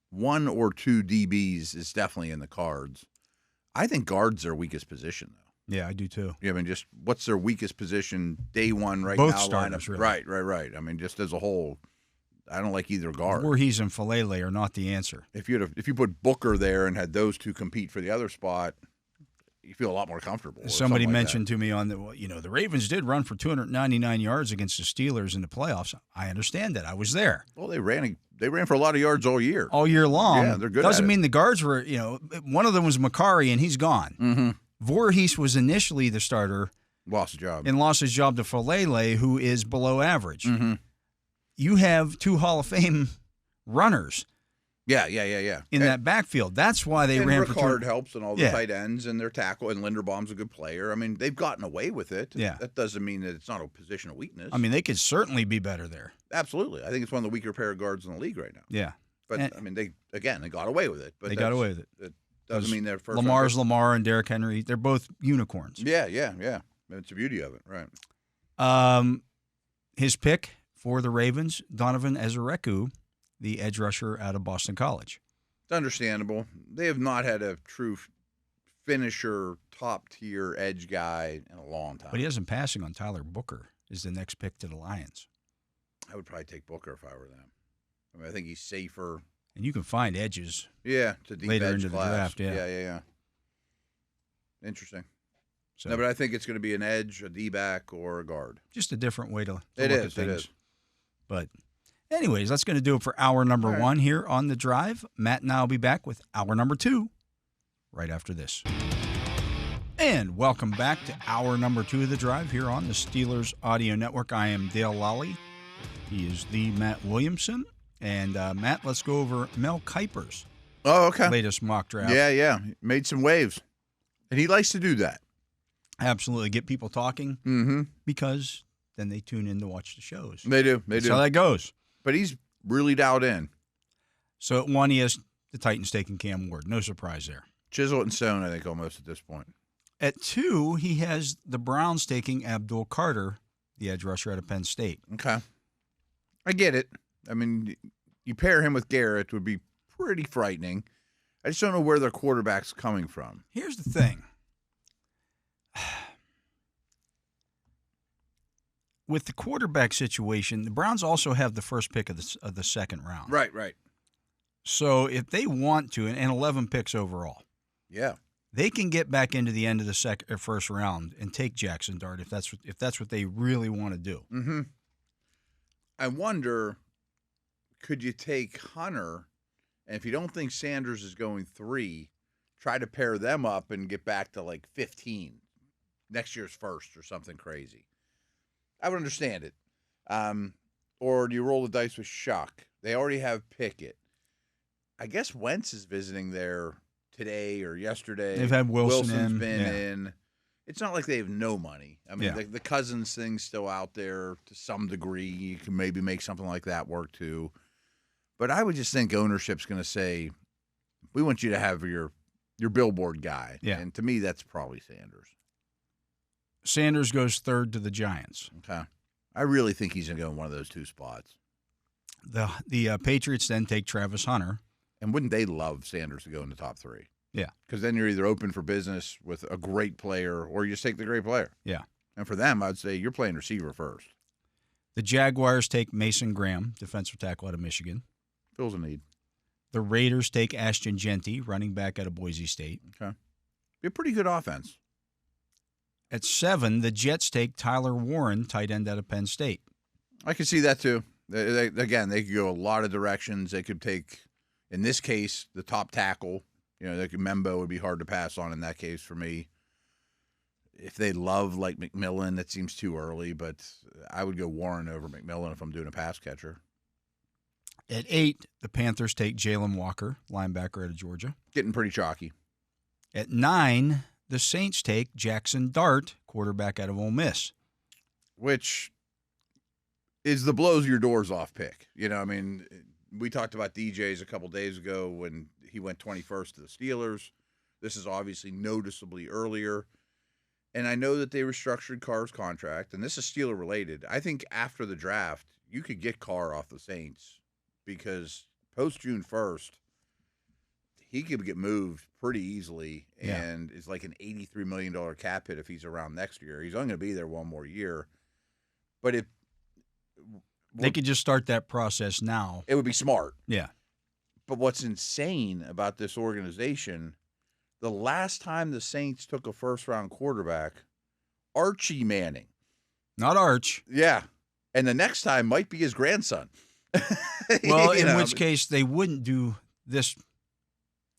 one or two DBs is definitely in the cards. I think guard's their weakest position, though. Yeah, I do too. I mean, just what's their weakest position day one right Both now? starters, really. Right. I mean, just as a whole, I don't like either guard. Voorhees and Falele are not the answer. If you put Booker there and had those two compete for the other spot, you feel a lot more comfortable. Somebody mentioned to me on the Ravens did run for 299 yards against the Steelers in the playoffs. I understand that. I was there. Well, they ran for a lot of yards all year. All year long. Yeah, they're good. Doesn't mean the guards were, one of them was Macari and he's gone. Mm-hmm. Voorhees was initially the starter. Lost his job. And lost his job to Falele, who is below average. Mm-hmm. You have two Hall of Fame runners. Yeah. In that backfield. That's why they ran for Ricard helps and all the tight ends and their tackle, and Linderbaum's a good player. I mean, they've gotten away with it. Yeah. That doesn't mean that it's not a position of weakness. I mean, they could certainly be better there. Absolutely. I think it's one of the weaker pair of guards in the league right now. Yeah. But, they got away with it. But they got away with it. It doesn't mean they're first. Lamar's Lamar and Derrick Henry, they're both unicorns. Yeah. It's the beauty of it, right? His pick for the Ravens, Donovan Ezereku, the edge rusher out of Boston College. It's understandable. They have not had a true finisher, top-tier edge guy in a long time. But he hasn't passing on Tyler Booker is the next pick to the Lions. I would probably take Booker if I were them. I mean, I think he's safer. And you can find edges. Yeah, to deep later edge into class. the draft. Yeah. Interesting. So, no, but I think it's going to be an edge, a D-back, or a guard. Just a different way to look at things. It is. But anyways, that's going to do it for hour number one here on The Drive. Matt and I will be back with hour number two right after this. And welcome back to hour number two of The Drive here on the Steelers Audio Network. I am Dale Lolley. He is the Matt Williamson. And, Matt, let's go over Mel Kiper's Oh, okay. Latest mock draft. Yeah. Made some waves. And he likes to do that. Absolutely. Get people talking because then they tune in to watch the shows. They do. That's how that goes. But he's really dialed in. So at 1, he has the Titans taking Cam Ward. No surprise there. Chisel and stone, I think, almost at this point. At 2, he has the Browns taking Abdul Carter, the edge rusher out of Penn State. Okay. I get it. I mean, you pair him with Garrett, it would be pretty frightening. I just don't know where their quarterback's coming from. Here's the thing. With the quarterback situation, the Browns also have the first pick of the second round. Right. So if they want to, and 11 picks overall, yeah, they can get back into the end of the first round and take Jackson Dart if that's what they really want to do. Mm-hmm. I wonder, could you take Hunter, and if you don't think Sanders is going 3, try to pair them up and get back to like 15, next year's first or something crazy. I would understand it. Or do you roll the dice with Shuck? They already have Pickett. I guess Wentz is visiting there today or yesterday. They've had Wilson's been in. It's not like they have no money. I mean, the Cousins thing's still out there to some degree. You can maybe make something like that work too. But I would just think ownership's going to say, we want you to have your billboard guy. Yeah. And to me, that's probably Sanders. Sanders goes 3rd to the Giants. Okay. I really think he's going to go in one of those 2 spots. The Patriots then take Travis Hunter. And wouldn't they love Sanders to go in the top 3? Yeah. Because then you're either open for business with a great player or you just take the great player. Yeah. And for them, I'd say you're playing receiver first. The Jaguars take Mason Graham, defensive tackle out of Michigan. Fills a need. The Raiders take Ashton Genty, running back out of Boise State. Okay. Be a pretty good offense. At 7, the Jets take Tyler Warren, tight end out of Penn State. I can see that too. They could go a lot of directions. They could take, in this case, the top tackle. Membo would be hard to pass on in that case for me. If they love like McMillan, that seems too early, but I would go Warren over McMillan if I'm doing a pass catcher. At 8, the Panthers take Jalen Walker, linebacker out of Georgia. Getting pretty chalky. At 9, the Saints take Jackson Dart, quarterback out of Ole Miss. Which is the blows your doors off pick. We talked about DJs a couple days ago when he went 21st to the Steelers. This is obviously noticeably earlier. And I know that they restructured Carr's contract, and this is Steeler related. I think after the draft, you could get Carr off the Saints because post June 1st, he could get moved pretty easily and is like an $83 million cap hit if he's around next year. He's only going to be there one more year. But they could just start that process now. It would be smart. Yeah. But what's insane about this organization, the last time the Saints took a first-round quarterback, Archie Manning. Not Arch. Yeah. And the next time might be his grandson. Well, in which case they wouldn't do this.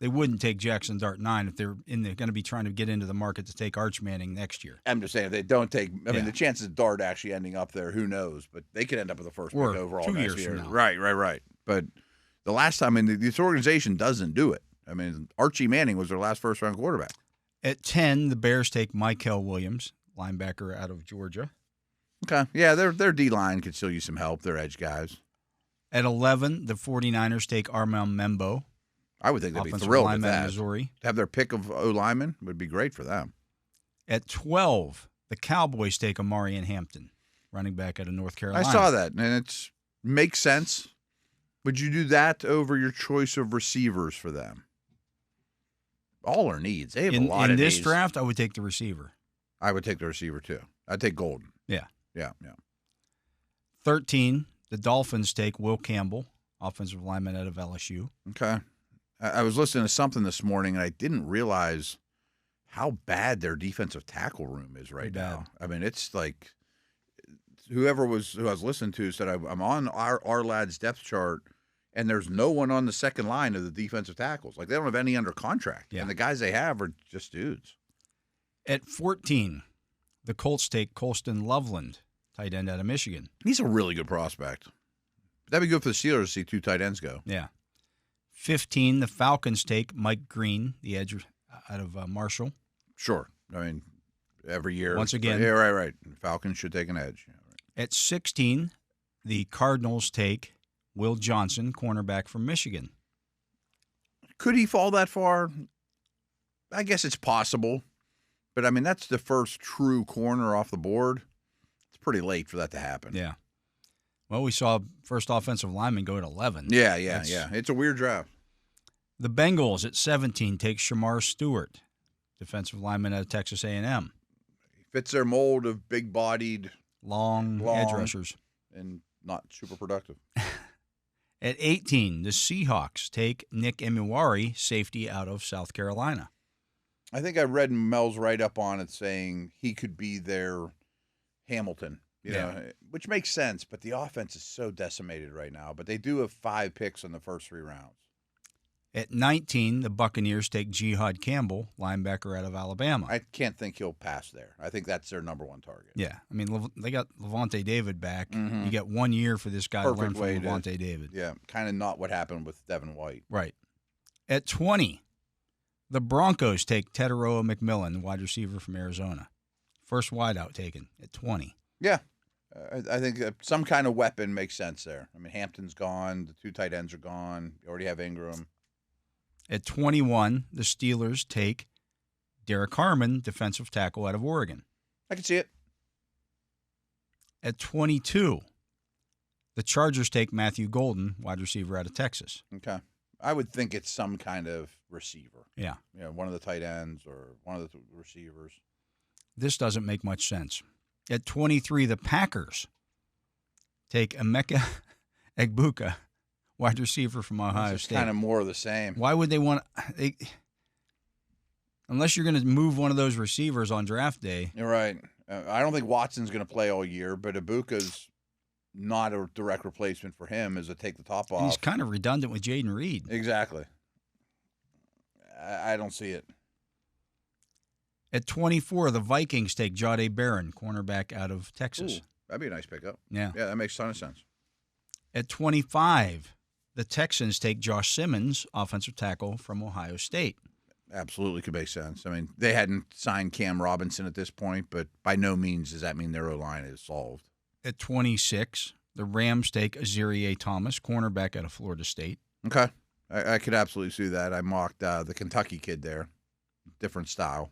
They wouldn't take Jackson Dart 9 if they're going to be trying to get into the market to take Arch Manning next year. I'm just saying, if they don't take – I mean, the chances of Dart actually ending up there, who knows? But they could end up with the first pick overall 2 next years year. from now. Right. But the last time – this organization doesn't do it. I mean, Archie Manning was their last first-round quarterback. At 10, the Bears take Michael Williams, linebacker out of Georgia. Okay. Yeah, their D-line could still use some help. They're edge guys. At 11, the 49ers take Armel Membo. I would think they'd be thrilled with that. Missouri. To have their pick of O-linemen would be great for them. At 12, the Cowboys take Amari Hampton, running back out of North Carolina. I saw that, and it makes sense. Would you do that over your choice of receivers for them? All our needs. They have a lot of needs. In this draft, I would take the receiver. I would take the receiver, too. I'd take Golden. Yeah. 13, the Dolphins take Will Campbell, offensive lineman out of LSU. Okay. I was listening to something this morning, and I didn't realize how bad their defensive tackle room is right now. I mean, it's like who I was listening to said I'm on our lad's depth chart, and there's no one on the second line of the defensive tackles. Like, they don't have any under contract. Yeah. And the guys they have are just dudes. At 14, the Colts take Colston Loveland, tight end out of Michigan. He's a really good prospect. That'd be good for the Steelers to see 2 tight ends go. Yeah. 15, the Falcons take Mike Green, the edge out of Marshall. Sure. I mean, every year. Once again. Yeah, right. Falcons should take an edge. Yeah, right. At 16, the Cardinals take Will Johnson, cornerback from Michigan. Could he fall that far? I guess it's possible. But, I mean, that's the first true corner off the board. It's pretty late for that to happen. Yeah. Well, we saw first offensive lineman go at 11. Yeah. It's a weird draft. The Bengals at 17 take Shamar Stewart, defensive lineman out of Texas A&M. Fits their mold of big-bodied, long edge rushers. And not super productive. At 18, the Seahawks take Nick Emuwari, safety out of South Carolina. I think I read Mel's write-up on it saying he could be their Hamilton, you know, which makes sense, but the offense is so decimated right now. But they do have 5 picks in the first 3 rounds. At 19, the Buccaneers take Jihad Campbell, linebacker out of Alabama. I can't think he'll pass there. I think that's their number 1 target. Yeah. I mean, they got Levante David back. You got 1 year for this guy to learn from Levante David. Yeah, kind of not what happened with Devin White. Right. At 20, the Broncos take Tedoroa McMillan, wide receiver from Arizona. First wideout taken at 20. Yeah. I think some kind of weapon makes sense there. I mean, Hampton's gone. The 2 tight ends are gone. You already have Ingram. At 21, the Steelers take Derek Harmon, defensive tackle out of Oregon. I can see it. At 22, the Chargers take Matthew Golden, wide receiver out of Texas. Okay. I would think it's some kind of receiver. Yeah. You know, one of the tight ends or one of the receivers. This doesn't make much sense. At 23, the Packers take Emeka Egbuka, wide receiver from Ohio State. Kind of more of the same. Why would they want unless you're going to move one of those receivers on draft day? You're right. I don't think Watson's going to play all year, but Ibuka's not a direct replacement for him as a take the top off. And he's kind of redundant with Jaden Reed. Exactly. I don't see it. At 24, the Vikings take Jahdae Barron, cornerback out of Texas. Ooh, that'd be a nice pickup. Yeah. Yeah, that makes a ton of sense. At 25, the Texans take Josh Simmons, offensive tackle from Ohio State. Absolutely could make sense. I mean, they hadn't signed Cam Robinson at this point, but by no means does that mean their O-line is solved. At 26, the Rams take Azareye'h Thomas, cornerback out of Florida State. Okay. I could absolutely see that. I mocked the Kentucky kid there. Different style.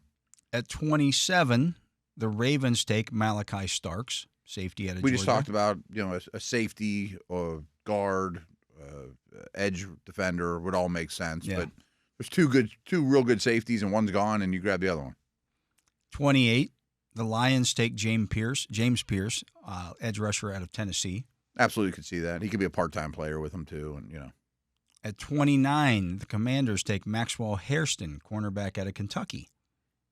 At 27, the Ravens take Malachi Starks, safety out of Georgia. We just talked about, you know, a safety or guard, edge defender would all make sense. Yeah. But there's two real good safeties, and one's gone, and you grab the other one. 28, the Lions take James Pierce, edge rusher out of Tennessee. Absolutely could see that. He could be a part-time player with them too, and you know. At 29, the Commanders take Maxwell Hairston, cornerback out of Kentucky.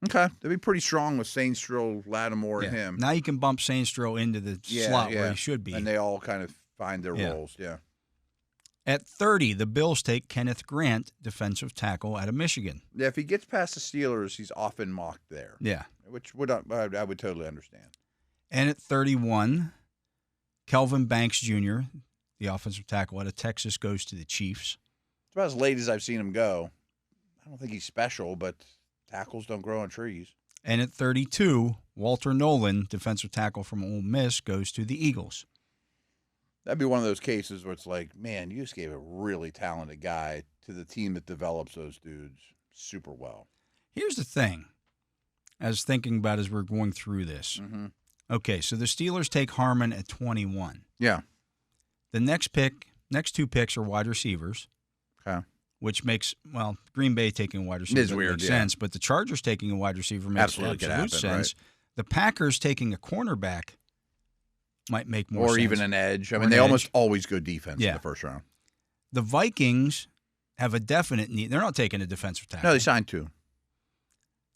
Okay, they'd be pretty strong with Sainstro, Lattimore, and him. Now you can bump Sainstro into the slot where he should be. And they all kind of find their roles, At 30, the Bills take Kenneth Grant, defensive tackle out of Michigan. Yeah, if he gets past the Steelers, he's often mocked there. Yeah. Which I would totally understand. And at 31, Kelvin Banks Jr., the offensive tackle out of Texas, goes to the Chiefs. It's about as late as I've seen him go. I don't think he's special, but tackles don't grow on trees. And at 32, Walter Nolan, defensive tackle from Ole Miss, goes to the Eagles. That'd be one of those cases where it's like, man, you just gave a really talented guy to the team that develops those dudes super well. Here's the thing I was thinking about as we're going through this. Mm-hmm. Okay, so the Steelers take Harmon at 21. Yeah. The next two picks are wide receivers. Okay. Which makes, Green Bay taking a wide receiver is weird, makes sense, but the Chargers taking a wide receiver makes absolute sense. Right. The Packers taking a cornerback might make more sense. Or even an edge. I mean, they almost always go defense in the first round. The Vikings have a definite need. They're not taking a defensive tackle. No, they signed 2.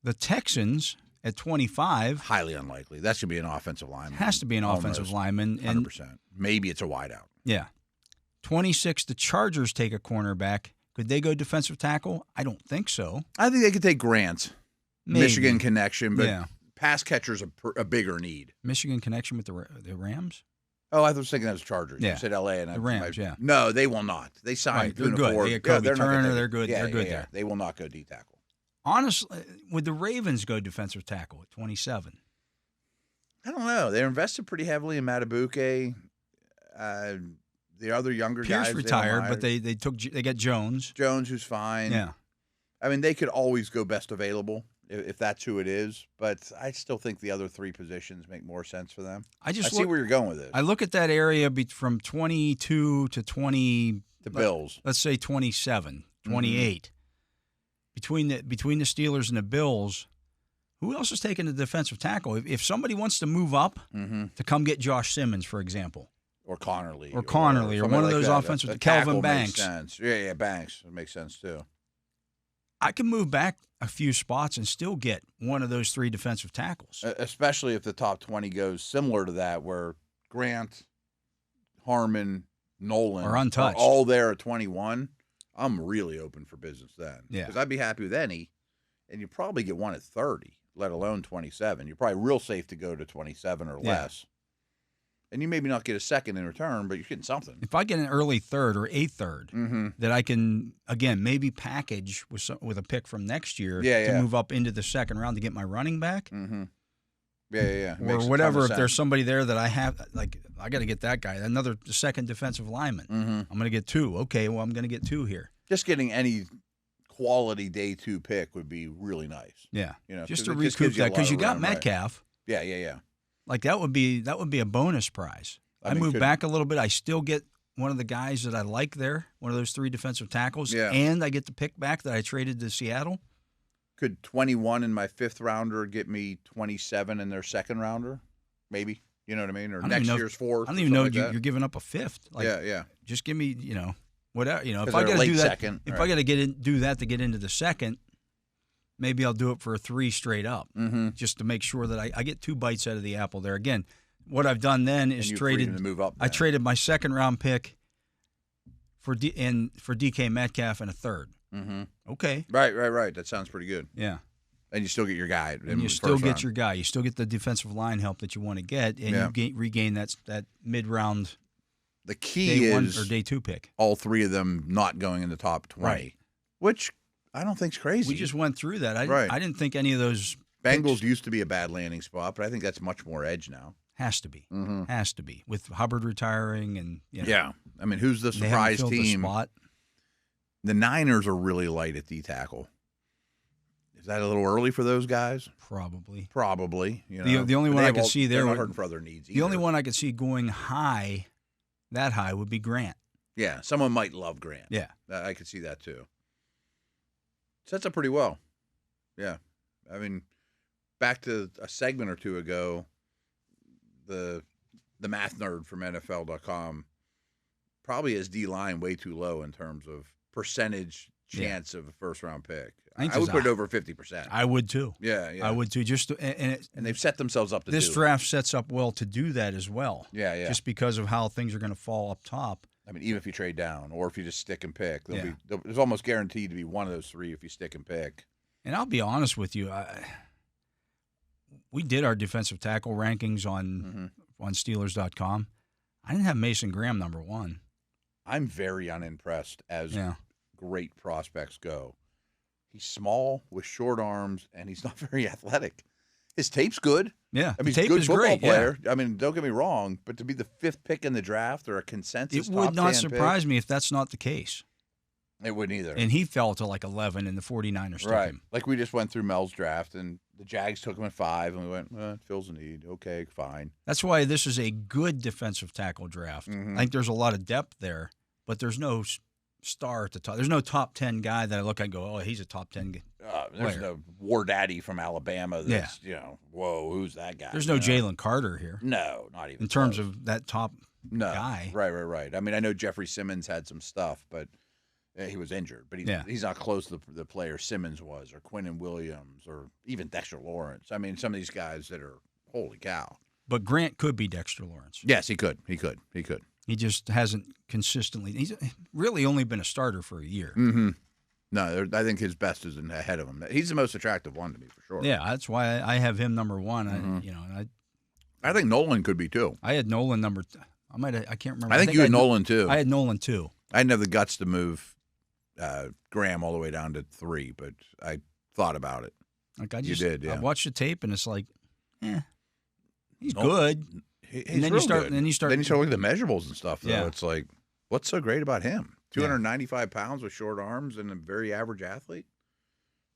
The Texans at 25. Highly unlikely. That's going to be an offensive lineman. Has to be an offensive lineman. 100%. Maybe it's a wideout. Yeah. 26, the Chargers take a cornerback. Could they go defensive tackle? I don't think so. I think they could take Grant. Maybe. Michigan connection, but pass catcher's a bigger need. Michigan connection with the Rams? Oh, I was thinking that was Chargers. Yeah. You said L.A. and the Rams, yeah. No, they will not. They signed They're Tuna good. Ford. They got Kobe they're not Turner. gonna They're good. Yeah, they're good yeah. there. They will not go D tackle. Honestly, would the Ravens go defensive tackle at 27? I don't know. They're invested pretty heavily in Matabuke. The other younger Pierce guys retired, but they got Jones. Jones, who's fine. Yeah. I mean, they could always go best available if that's who it is, but I still think the other three positions make more sense for them. I see where you're going with it. I look at that area from 22 to 20. The Bills. Let's say 27, 28. Between the Steelers and the Bills, who else is taking the defensive tackle? If somebody wants to move up to come get Josh Simmons, for example. Or Connerly. Or one of those offensive. Kelvin Banks. Makes sense. Yeah, Banks. It makes sense, too. I can move back a few spots and still get one of those three defensive tackles. Especially if the top 20 goes similar to that, where Grant, Harmon, Nolan are untouched. Are all there at 21. I'm really open for business then. Yeah. Because I'd be happy with any, and you probably get one at 30, let alone 27. You're probably real safe to go to 27 or less. And you maybe not get a second in return, but you're getting something. If I get an early third or a third, that I can, again, maybe package with a pick from next year to move up into the second round to get my running back. Mm-hmm. Yeah. Or whatever, if there's somebody there that I have, like, I got to get that guy, the second defensive lineman. I'm going to get two. Okay, well, I'm going to get two here. Just getting any quality day 2 pick would be really nice. Yeah. You know, just to recoup that, because you got Metcalf. Right. Yeah. Like that would be a bonus prize. I move back a little bit. I still get one of the guys that I like there, one of those three defensive tackles, and I get the pick back that I traded to Seattle. Could 21 in my 5th rounder get me 27 in their 2nd rounder? Maybe. You know what I mean? Or next year's 4th. I don't even know you're giving up a 5th. Like, yeah. Just give me, whatever. If I got to do that, if I got to do that to get into the second, maybe I'll do it for a 3 straight up, just to make sure that I get 2 bites out of the apple there. Again, what I've done then is traded. To move up I traded my 2nd round pick for DK Metcalf and a 3rd. Okay. Right. That sounds pretty good. Yeah. And you still get your guy. And you still get your guy. You still get the defensive line help that you want to get, and you regain that mid round. The key is day 2 pick. All 3 of them not going in the top 20, which I don't think's crazy. We just went through that. I didn't think any of those Bengals used to be a bad landing spot, but I think that's much more edge now. Has to be. Has to be. With Hubbard retiring and yeah. I mean, who's the surprise team? The spot. The Niners are really light at D tackle. Is that a little early for those guys? Probably. The only one I could see there. They're not hurting for other needs either. The only one I could see going high, that high, would be Grant. Yeah, someone might love Grant. Yeah. I could see that too. Sets up pretty well. Yeah. I mean, back to a segment or two ago, the math nerd from NFL.com probably has D-line way too low in terms of percentage chance of a first-round pick. I would put it over 50%. I would too. Yeah. I would too. And they've set themselves up to do it. This draft sets up well to do that as well. Yeah. Just because of how things are going to fall up top. I mean, even if you trade down or if you just stick and pick, there's almost guaranteed to be one of those 3 if you stick and pick. And I'll be honest with you, we did our defensive tackle rankings on Steelers.com. I didn't have Mason Graham number 1. I'm very unimpressed as great prospects go. He's small with short arms, and he's not very athletic. His tape's good. Yeah, I mean, he's a good football player. Yeah. I mean, don't get me wrong, but to be the 5th pick in the draft or a consensus it would not surprise me if that's not the case. It wouldn't either. And he fell to like 11, and the 49ers took him. Like we just went through Mel's draft, and the Jags took him at 5, and we went, it fills a need. Okay, fine. That's why this is a good defensive tackle draft. I think there's a lot of depth there, but there's no star at the top. There's no top 10 guy that I look at and go, oh, he's a top 10 there's no War Daddy from Alabama that's, whoa, who's that guy? There's no Jalen Carter here. No, not even in terms of that top guy. Right. I mean, I know Jeffrey Simmons had some stuff, but he was injured. But he's not close to the player Simmons was, or Quinnen Williams, or even Dexter Lawrence. I mean, some of these guys that are, holy cow. But Grant could be Dexter Lawrence. Yes, he could. He just hasn't consistently. He's really only been a starter for a year. No, I think his best is ahead of him. He's the most attractive one to me, for sure. Yeah, that's why I have him number 1. I think Nolan could be too. I had Nolan I can't remember. I think you had Nolan too. I had Nolan too. I didn't have the guts to move Graham all the way down to 3, but I thought about it. Like you did, yeah. I watched the tape and it's like, he's good. He's and then real you start, good. then you start looking at the measurables and stuff. Though Yeah. It's like, what's so great about him? 295 pounds with short arms and a very average athlete.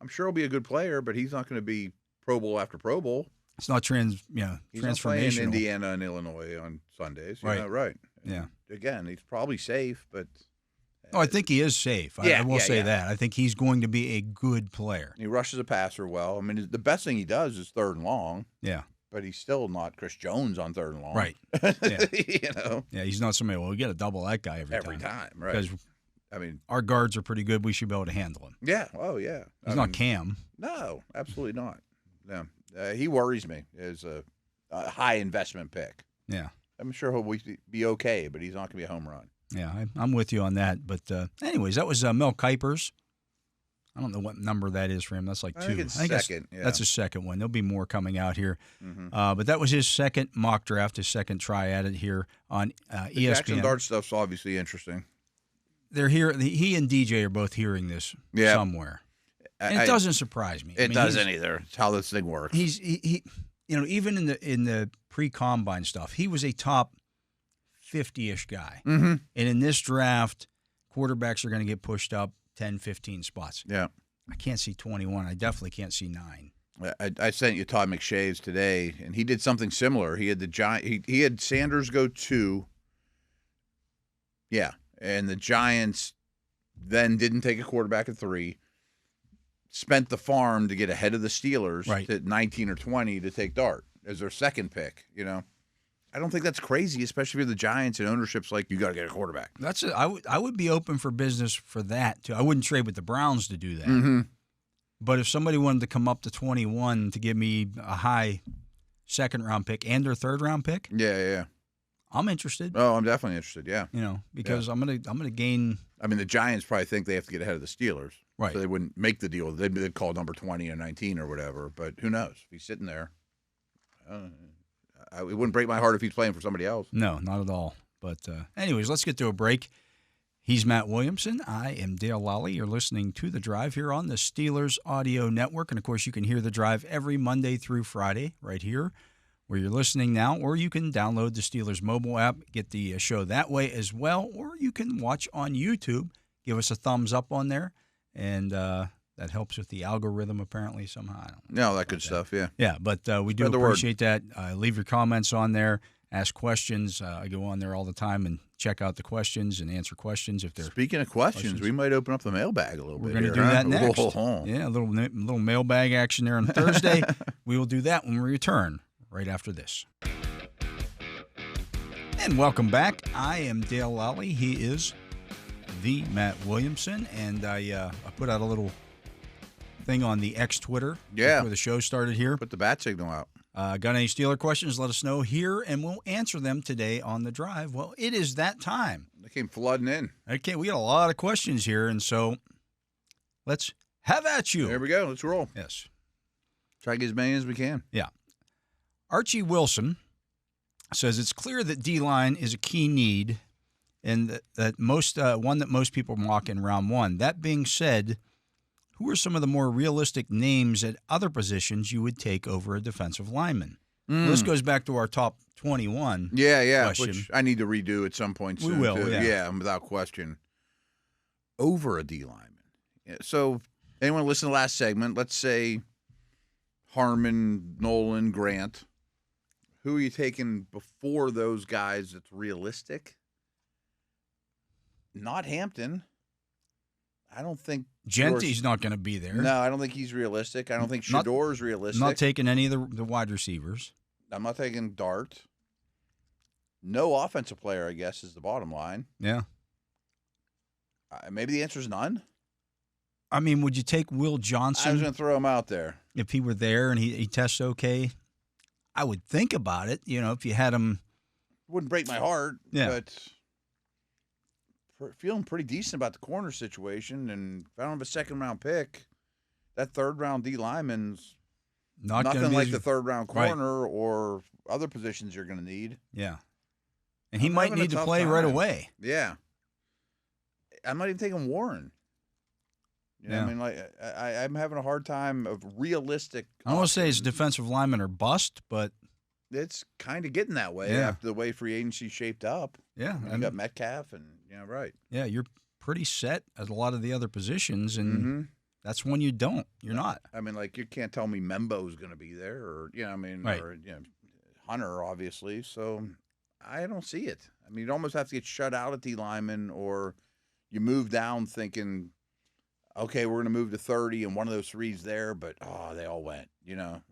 I'm sure he'll be a good player, but he's not going to be Pro Bowl after Pro Bowl. It's not He's not playing transformational. Indiana and Illinois on Sundays. Right. Right. Yeah. Again, he's probably safe, but Oh, I think he is safe. I will say that. I think he's going to be a good player. he rushes a passer well. I mean, the best thing he does is 3rd and long, Yeah. but he's still not Chris Jones on 3rd and long. Right. Yeah. Yeah, He's not somebody, we got to double that guy every time. right? Because I mean, our guards are pretty good. We should be able to handle him. yeah. Oh, yeah. He's not Cam. No, absolutely not. No, he worries me as a high investment pick. Yeah. I'm sure he'll be okay, but he's not going to be a home run. Yeah, I'm with you on that. But anyways, that was Mel Kiper's. I don't know what number that is for him. That's like 2. I think it's second. That's his second one. There'll be more coming out here. Mm-hmm. But that was his second mock draft, his second try at it here on The ESPN. Jackson Dart stuff's obviously interesting. They're here. He and DJ are both hearing this somewhere. And it doesn't surprise me. It doesn't either. It's how this thing works. He even in the pre-combine stuff, he was a top 50-ish guy. Mm-hmm. And in this draft, quarterbacks are going to get pushed up 10, 15 spots. Yeah. I can't see 21. I definitely can't see 9. I sent you Todd McShay's today, and he did something similar. He had he had Sanders go 2. Yeah. And the Giants then didn't take a quarterback at 3. Spent the farm to get ahead of the Steelers at 19 or 20 to take Dart as their second pick, I don't think that's crazy, especially if you're the Giants and ownership's like, you got to get a quarterback. That's it. I would be open for business for that, too. I wouldn't trade with the Browns to do that. Mm-hmm. But if somebody wanted to come up to 21 to give me a high second-round pick and their third-round pick, yeah, I'm interested. Oh, I'm definitely interested, yeah. Because I'm gonna gain. I mean, the Giants probably think they have to get ahead of the Steelers. Right. So they wouldn't make the deal. They'd call number 20 or 19 or whatever. But who knows? If he's sitting there, it wouldn't break my heart if he's playing for somebody else. No, not at all. But anyways, let's get to a break. He's Matt Williamson. I am Dale Lolley. You're listening to The Drive here on the Steelers Audio Network. And, of course, you can hear The Drive every Monday through Friday right here where you're listening now. Or you can download the Steelers mobile app, get the show that way as well. Or you can watch on YouTube. Give us a thumbs up on there. And that helps with the algorithm apparently somehow. I don't know. No, that good stuff, yeah. Yeah, but we do appreciate that. Leave your comments on there. Ask questions. I go on there all the time and check out the questions and answer questions if they're. Speaking of questions, we might open up the mailbag a little bit. We're going to do that next. Yeah, a little mailbag action there on Thursday. We will do that when we return right after this. And welcome back. I am Dale Lolley. He is the Matt Williamson, and I put out a little thing on the X Twitter before the show started here. Put the bat signal out. Got any Steeler questions? Let us know here, and we'll answer them today on the drive. Well, it is that time. They came flooding in. Okay, we got a lot of questions here, and so let's have at you. There we go. Let's roll. Yes. Try to get as many as we can. Yeah. Archie Wilson says it's clear that D-line is a key need, and that one that most people mock in round 1. That being said, who are some of the more realistic names at other positions you would take over a defensive lineman? Well, this goes back to our top 21 question. Which I need to redo at some point soon. We will, too. yeah, without question. Over a D lineman. Yeah, so anyone listen to the last segment, let's say Harmon, Nolan, Grant. Who are you taking before those guys that's realistic? Not Hampton. I don't think Genty's not going to be there. No, I don't think he's realistic. I don't think Shador's realistic. Not taking any of the wide receivers. I'm not taking Dart. No offensive player, I guess, is the bottom line. Yeah. Maybe the answer is none. I mean, would you take Will Johnson? I was going to throw him out there. If he were there and he tests okay, I would think about it. If you had him. Wouldn't break my heart, but feeling pretty decent about the corner situation. And if I don't have a second-round pick, that third-round D lineman's nothing like the third-round corner or other positions you're going to need. Yeah. And he might need to play right away. Yeah. I'm not even taking Warren. You know what I mean? Like, I'm having a hard time of realistic. I don't want to say his defensive linemen are bust, but it's kind of getting that way after the way free agency shaped up. Yeah. You got Metcalf and, right. Yeah, you're pretty set at a lot of the other positions, and that's when you don't. You're not. I mean, like, you can't tell me Membo's going to be there or, right. or Hunter, obviously. So I don't see it. I mean, you'd almost have to get shut out at D lineman, or you move down thinking, okay, we're going to move to 30 and one of those three's there, but, they all went, Well,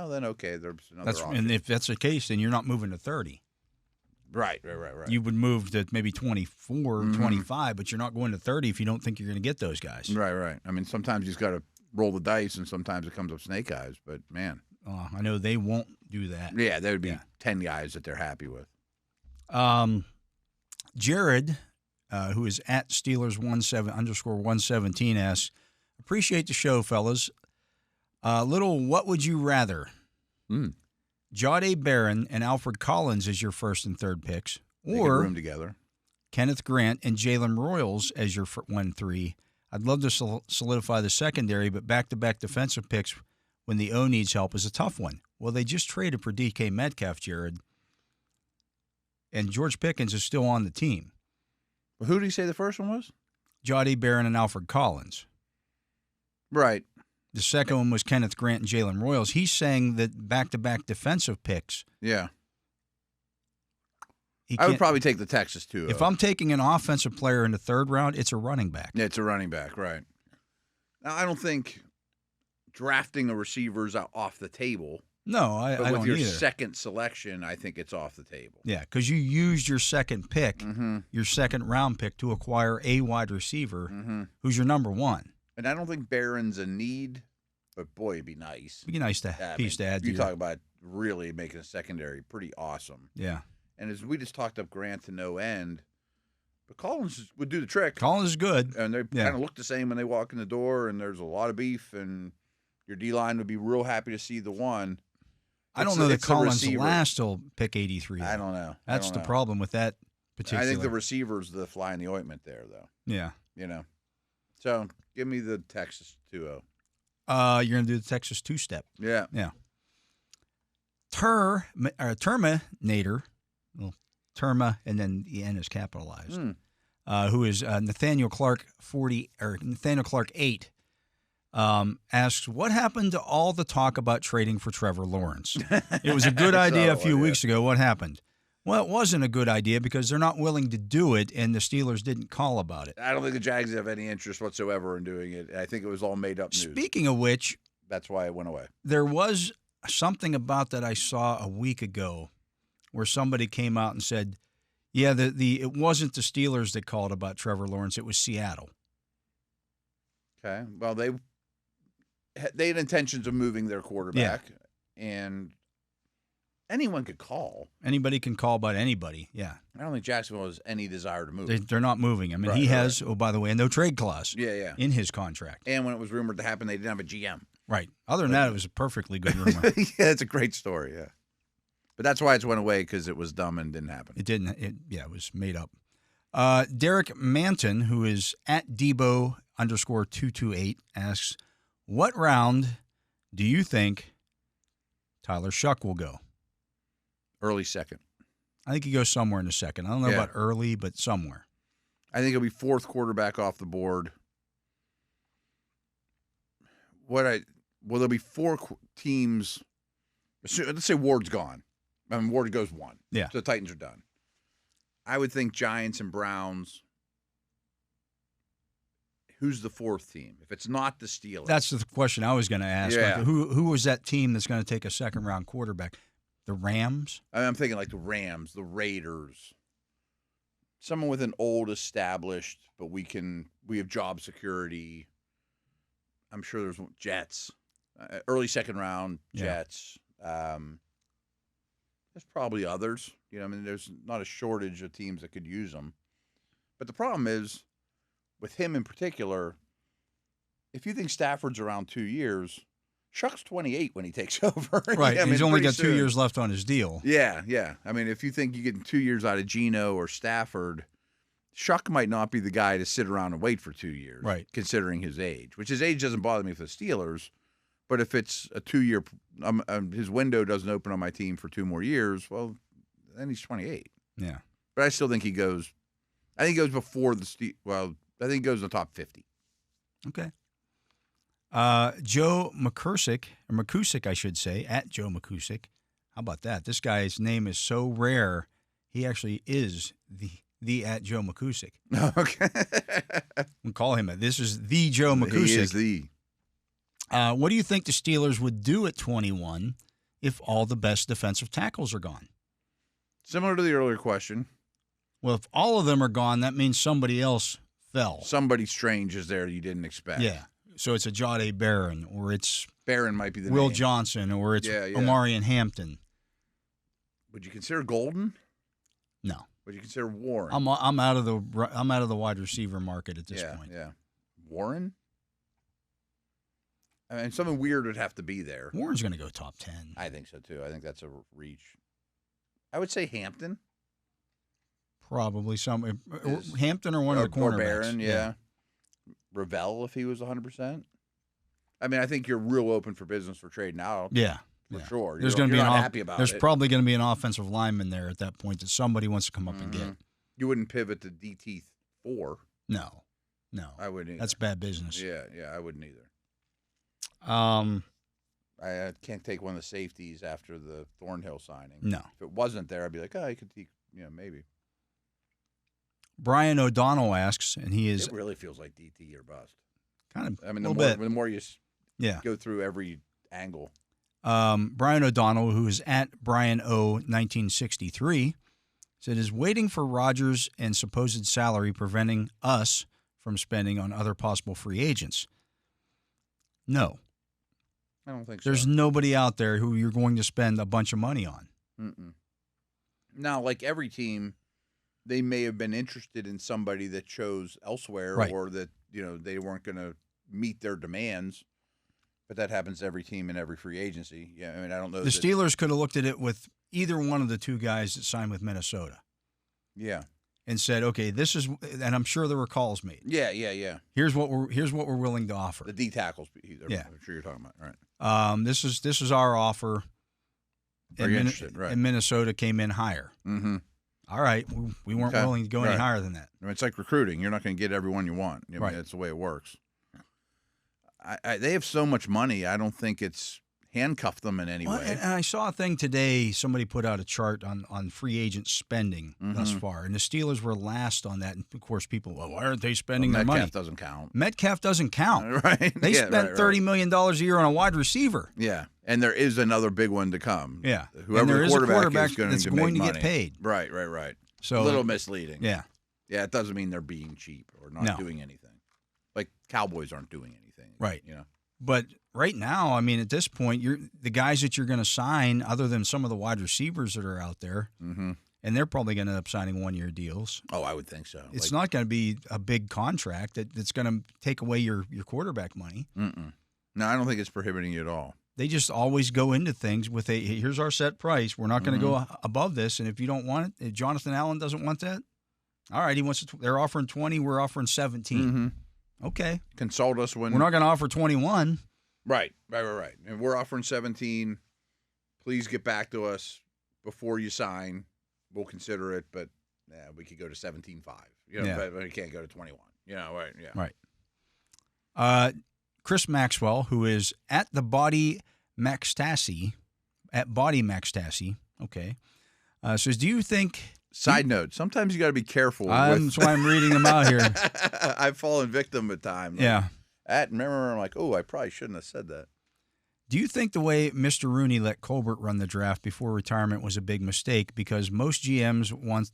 then, okay, there's another option. And if that's the case, then you're not moving to 30. Right. You would move to maybe 24, 25, but you're not going to 30 if you don't think you're going to get those guys. Right. I mean, sometimes you just got to roll the dice, and sometimes it comes up snake eyes, but, man. I know they won't do that. Yeah, there would be 10 guys that they're happy with. Jared, who is at Steelers17_117, asks, appreciate the show, fellas. Little what would you rather? Jahdae Barron and Alfred Collins as your first and third picks, or room together. Kenneth Grant and Jalen Royals as your 1-3. I'd love to solidify the secondary, but back-to-back defensive picks when the O needs help is a tough one. Well, they just traded for DK Metcalf, Jared, and George Pickens is still on the team. Well, who did he say the first one was? Jahdae Barron and Alfred Collins. Right. The second one was Kenneth Grant and Jalen Royals. He's saying that back-to-back defensive picks. Yeah. I would probably take the Texas, too. If I'm taking an offensive player in the third round, it's a running back. Yeah, it's a running back, right. Now, I don't think drafting a receiver's off the table. No, I don't either. With your second selection, I think it's off the table. Yeah, because you used your second pick, your second round pick, to acquire a wide receiver who's your number one. And I don't think Barron's a need, but boy, it'd be nice. It'd be nice to add. You talk about really making a secondary pretty awesome. Yeah. And as we just talked up Grant to no end, but Collins would do the trick. Collins is good. And they kind of look the same when they walk in the door, and there's a lot of beef, and your D-line would be real happy to see the one. I don't know that Collins lasts till pick 83. I don't know. That's the problem with that particular. I think the receiver's the fly in the ointment there, though. Yeah. So give me the Texas 2-0. You're going to do the Texas two-step. Yeah. Yeah. Terminator, well, Terma, and then the N is capitalized, who is Nathaniel Clark 8, asks, what happened to all the talk about trading for Trevor Lawrence? It was a good idea a few weeks ago. What happened? Well, it wasn't a good idea because they're not willing to do it, and the Steelers didn't call about it. I don't think the Jags have any interest whatsoever in doing it. I think it was all made up news. Speaking of which, that's why it went away. There was something about that I saw a week ago where somebody came out and said, yeah, it wasn't the Steelers that called about Trevor Lawrence, it was Seattle. Okay. Well, they had intentions of moving their quarterback, and anyone could call. Anybody can call about anybody, yeah. I don't think Jacksonville has any desire to move. They're not moving. I mean, he has, by the way, a no trade clause in his contract. And when it was rumored to happen, they didn't have a GM. Right. Other than that, it was a perfectly good rumor. Yeah, it's a great story, yeah. But that's why it went away, because it was dumb and didn't happen. It didn't. It was made up. Derek Manton, who is at Debo_228, asks, what round do you think Tyler Shuck will go? Early second. I think he goes somewhere in the second. I don't know about early, but somewhere. I think he'll be fourth quarterback off the board. There'll be four teams. Let's say Ward's gone. I mean, Ward goes one. Yeah. So the Titans are done. I would think Giants and Browns. Who's the fourth team? If it's not the Steelers. That's the question I was going to ask. Yeah. Like, who was that team that's going to take a second-round quarterback? The Rams? I'm thinking like the Rams, the Raiders. Someone with an old established, but we have job security. I'm sure there's Jets. Early second round, Jets. There's probably others. I mean, there's not a shortage of teams that could use them. But the problem is, with him in particular, if you think Stafford's around 2 years, Chuck's 28 when he takes over. Right. I mean, he's only got soon. 2 years left on his deal. Yeah. I mean, if you think you're getting 2 years out of Geno or Stafford, Chuck might not be the guy to sit around and wait for 2 years, right? Considering his age, which his age doesn't bother me for the Steelers, but if it's a 2-year, his window doesn't open on my team for 2 more years, well, then he's 28. Yeah. But I still think he goes. I think he goes before the well. I think he goes in the top 50. Okay. Joe McCusick, I should say, at Joe McCusick. How about that? This guy's name is so rare. He actually is the at Joe McCusick. Okay. We'll call him it. This is the Joe McCusick. He is the. What do you think the Steelers would do at 21 if all the best defensive tackles are gone? Similar to the earlier question. Well, if all of them are gone, that means somebody else fell. Somebody strange is there you didn't expect. Yeah. So it's a Jahdae Barron, or it's Barron might be the Will name. Johnson, or it's Omarion Hampton. Would you consider Golden? No. Would you consider Warren? I'm out of the wide receiver market at this point. Yeah. Warren? I mean, something weird would have to be there. Warren's going to go top 10. I think so too. I think that's a reach. I would say Hampton. Probably Hampton or one of the cornerbacks. Or Barron, yeah. Ravel if he was 100%. I mean, I think you're real open for business for trade now. Yeah. For sure. There's going to be happy about There's probably going to be an offensive lineman there at that point that somebody wants to come up and get. You wouldn't pivot to DT4. No. I wouldn't either. That's bad business. Yeah, I wouldn't either. I can't take one of the safeties after the Thornhill signing. No. If it wasn't there, I'd be like, you could take, maybe. Brian O'Donnell asks, and he is. It really feels like DT or bust. Kind of. I mean, the more you go through every angle. Brian O'Donnell, who is at Brian O 1963, said, "Is waiting for Rodgers and supposed salary preventing us from spending on other possible free agents?" No. I don't think so. There's nobody out there who you're going to spend a bunch of money on. Now, like every team, they may have been interested in somebody that chose elsewhere, or that they weren't going to meet their demands. But that happens to every team in every free agency. Yeah, I mean, I don't know. The Steelers could have looked at it with either one of the two guys that signed with Minnesota. Yeah. And said, okay, this is, and I'm sure there were calls made. Yeah. Here's what we're willing to offer. The D tackles. Yeah, I'm sure you're talking about right. This is our offer. Are you interested? Right. And Minnesota came in higher. Mm-hmm. All right, we weren't willing to go any higher than that. I mean, it's like recruiting. You're not going to get everyone you want. I mean, right. That's the way it works. They have so much money. I don't think it's handcuffed them in any way. And I saw a thing today. Somebody put out a chart on free agent spending thus far, and the Steelers were last on that. And of course, people, why aren't they spending their money? Metcalf doesn't count. Right? They spent $30 million a year on a wide receiver. Yeah, and there is another big one to come. Yeah, whoever the quarterback is that's going to get paid. Right. So a little misleading. Yeah. It doesn't mean they're being cheap or not doing anything. Like Cowboys aren't doing anything. Right. But right now, I mean, at this point, the guys that you're going to sign, other than some of the wide receivers that are out there, and they're probably going to end up signing 1-year deals. Oh, I would think so. It's not going to be a big contract that's going to take away your quarterback money. No, I don't think it's prohibiting you at all. They just always go into things with here's our set price. We're not going to go above this, and if you don't want it, if Jonathan Allen doesn't want that, all right, he wants. They're offering 20. We're offering 17. Okay. Consult us when we're not going to offer 21. Right. And we're offering 17. Please get back to us before you sign. We'll consider it, but we could go to 17.5. But we can't go to 21. Right. Yeah. Right. Chris Maxwell, who is at the Body Maxtassi, okay, says, "Do you think?" Side note: sometimes you got to be careful. That's why I'm reading them out here. I've fallen victim at times. Yeah. Remember, I'm like, I probably shouldn't have said that. Do you think the way Mr. Rooney let Colbert run the draft before retirement was a big mistake? Because most GMs want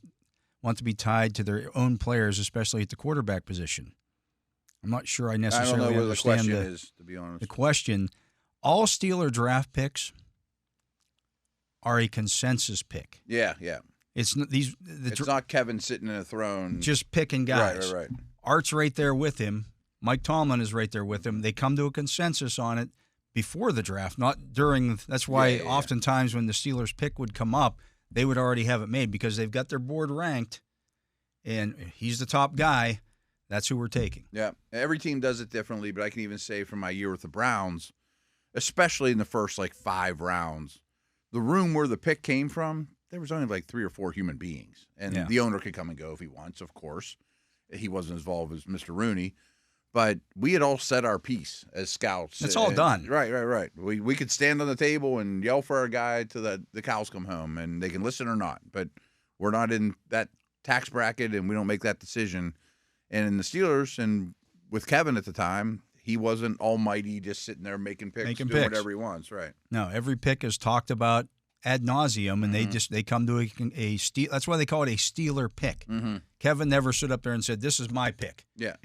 to be tied to their own players, especially at the quarterback position. I'm not sure I necessarily understand the question is, to be honest. The question: all Steeler draft picks are a consensus pick. Yeah. It's not Kevin sitting in a throne just picking guys. Right. Art's right there with him. Mike Tomlin is right there with him. They come to a consensus on it before the draft, not during. That's why oftentimes when the Steelers pick would come up, they would already have it made because they've got their board ranked, and he's the top guy. That's who we're taking. Yeah, every team does it differently, but I can even say from my year with the Browns, especially in the first 5 rounds, the room where the pick came from, there was only 3 or 4 human beings, and the owner could come and go if he wants. Of course, he wasn't as involved as Mr. Rooney. But we had all said our piece as scouts. It's all done. Right. We could stand on the table and yell for our guy till the cows come home, and they can listen or not. But we're not in that tax bracket, and we don't make that decision. And in the Steelers, and with Kevin at the time, he wasn't almighty just sitting there making picks, doing whatever he wants. Right. No, every pick is talked about ad nauseum, and they come to a Steel. That's why they call it a Steeler pick. Mm-hmm. Kevin never stood up there and said, "This is my pick." Yeah.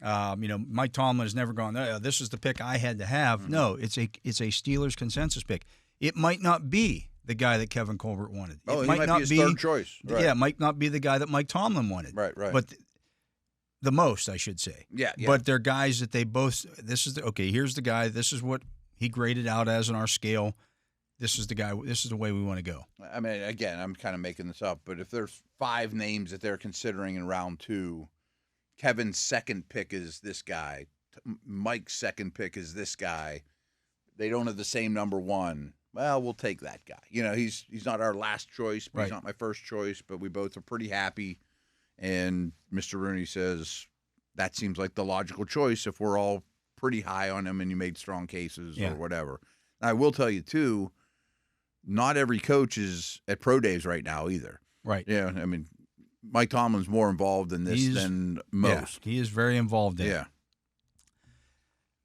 Mike Tomlin has never gone, this is the pick I had to have. Mm-hmm. No, it's a Steelers consensus pick. It might not be the guy that Kevin Colbert wanted. It might not be his third choice. Right. Yeah, it might not be the guy that Mike Tomlin wanted. Right. But the most, I should say. Yeah. But they're guys that they both, here's the guy, this is what he graded out as on our scale. This is the guy, this is the way we want to go. I mean, again, I'm kind of making this up, but if there's 5 names that they're considering in round 2, Kevin's second pick is this guy. Mike's second pick is this guy. They don't have the same number 1. Well, we'll take that guy. He's not our last choice, but he's not my first choice, but we both are pretty happy. And Mr. Rooney says that seems like the logical choice if we're all pretty high on him and you made strong cases or whatever. And I will tell you, too, not every coach is at pro days right now either. Right. Yeah, I mean, Mike Tomlin's more involved in this than most. Yeah, he is very involved in it. Yeah.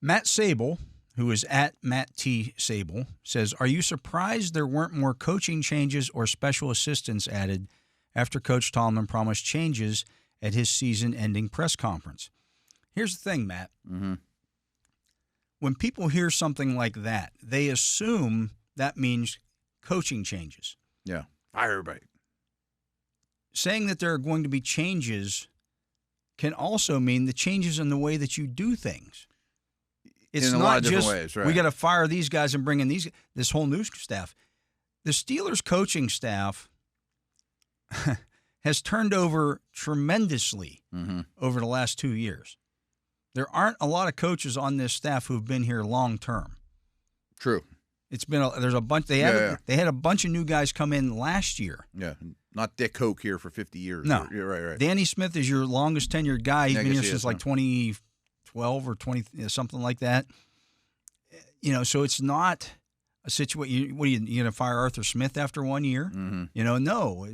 Matt Sable, who is at Matt T. Sable, says, are you surprised there weren't more coaching changes or special assistants added after Coach Tomlin promised changes at his season-ending press conference? Here's the thing, Matt. Mm-hmm. When people hear something like that, they assume that means coaching changes. Yeah. Fire everybody. Saying that there are going to be changes can also mean the changes in the way that you do things. It's in a not lot of different just ways, right? We got to fire these guys and bring in this whole new staff. The Steelers coaching staff has turned over tremendously over the last 2 years. There aren't a lot of coaches on this staff who've been here long term. True. It's been there's a bunch. They had a bunch of new guys come in last year. Yeah, not Dick Hoke here for 50 years. No, you're right. Danny Smith is your longest tenured guy. He's been here since 2012 or 20 something like that. So it's not a situation. What are you going to fire Arthur Smith after 1 year? Mm-hmm. No.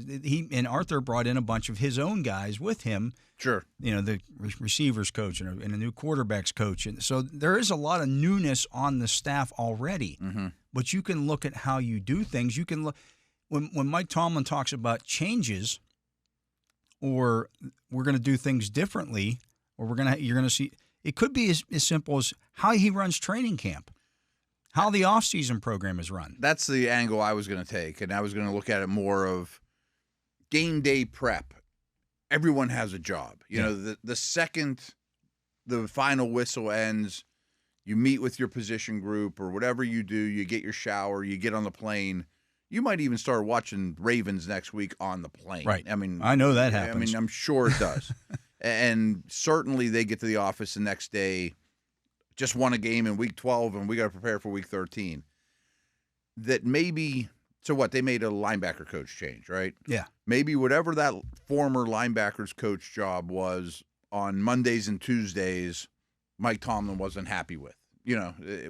Arthur brought in a bunch of his own guys with him. Sure. The receivers coach and a new quarterbacks coach, and so there is a lot of newness on the staff already. Mm-hmm. But you can look at how you do things. You can look when Mike Tomlin talks about changes, or we're going to do things differently, or you're going to see. It could be as simple as how he runs training camp, how the off-season program is run. That's the angle I was going to take, and I was going to look at it more of game day prep. Everyone has a job. The second the final whistle ends, you meet with your position group or whatever you do, you get your shower, you get on the plane. You might even start watching Ravens next week on the plane. Right. I mean, I know that happens. I mean, I'm sure it does. And certainly they get to the office the next day, just won a game in week 12, and we got to prepare for week 13. That maybe, so what, they made a linebacker coach change, right? Yeah. Maybe whatever that former linebackers coach job was on Mondays and Tuesdays, Mike Tomlin wasn't happy with.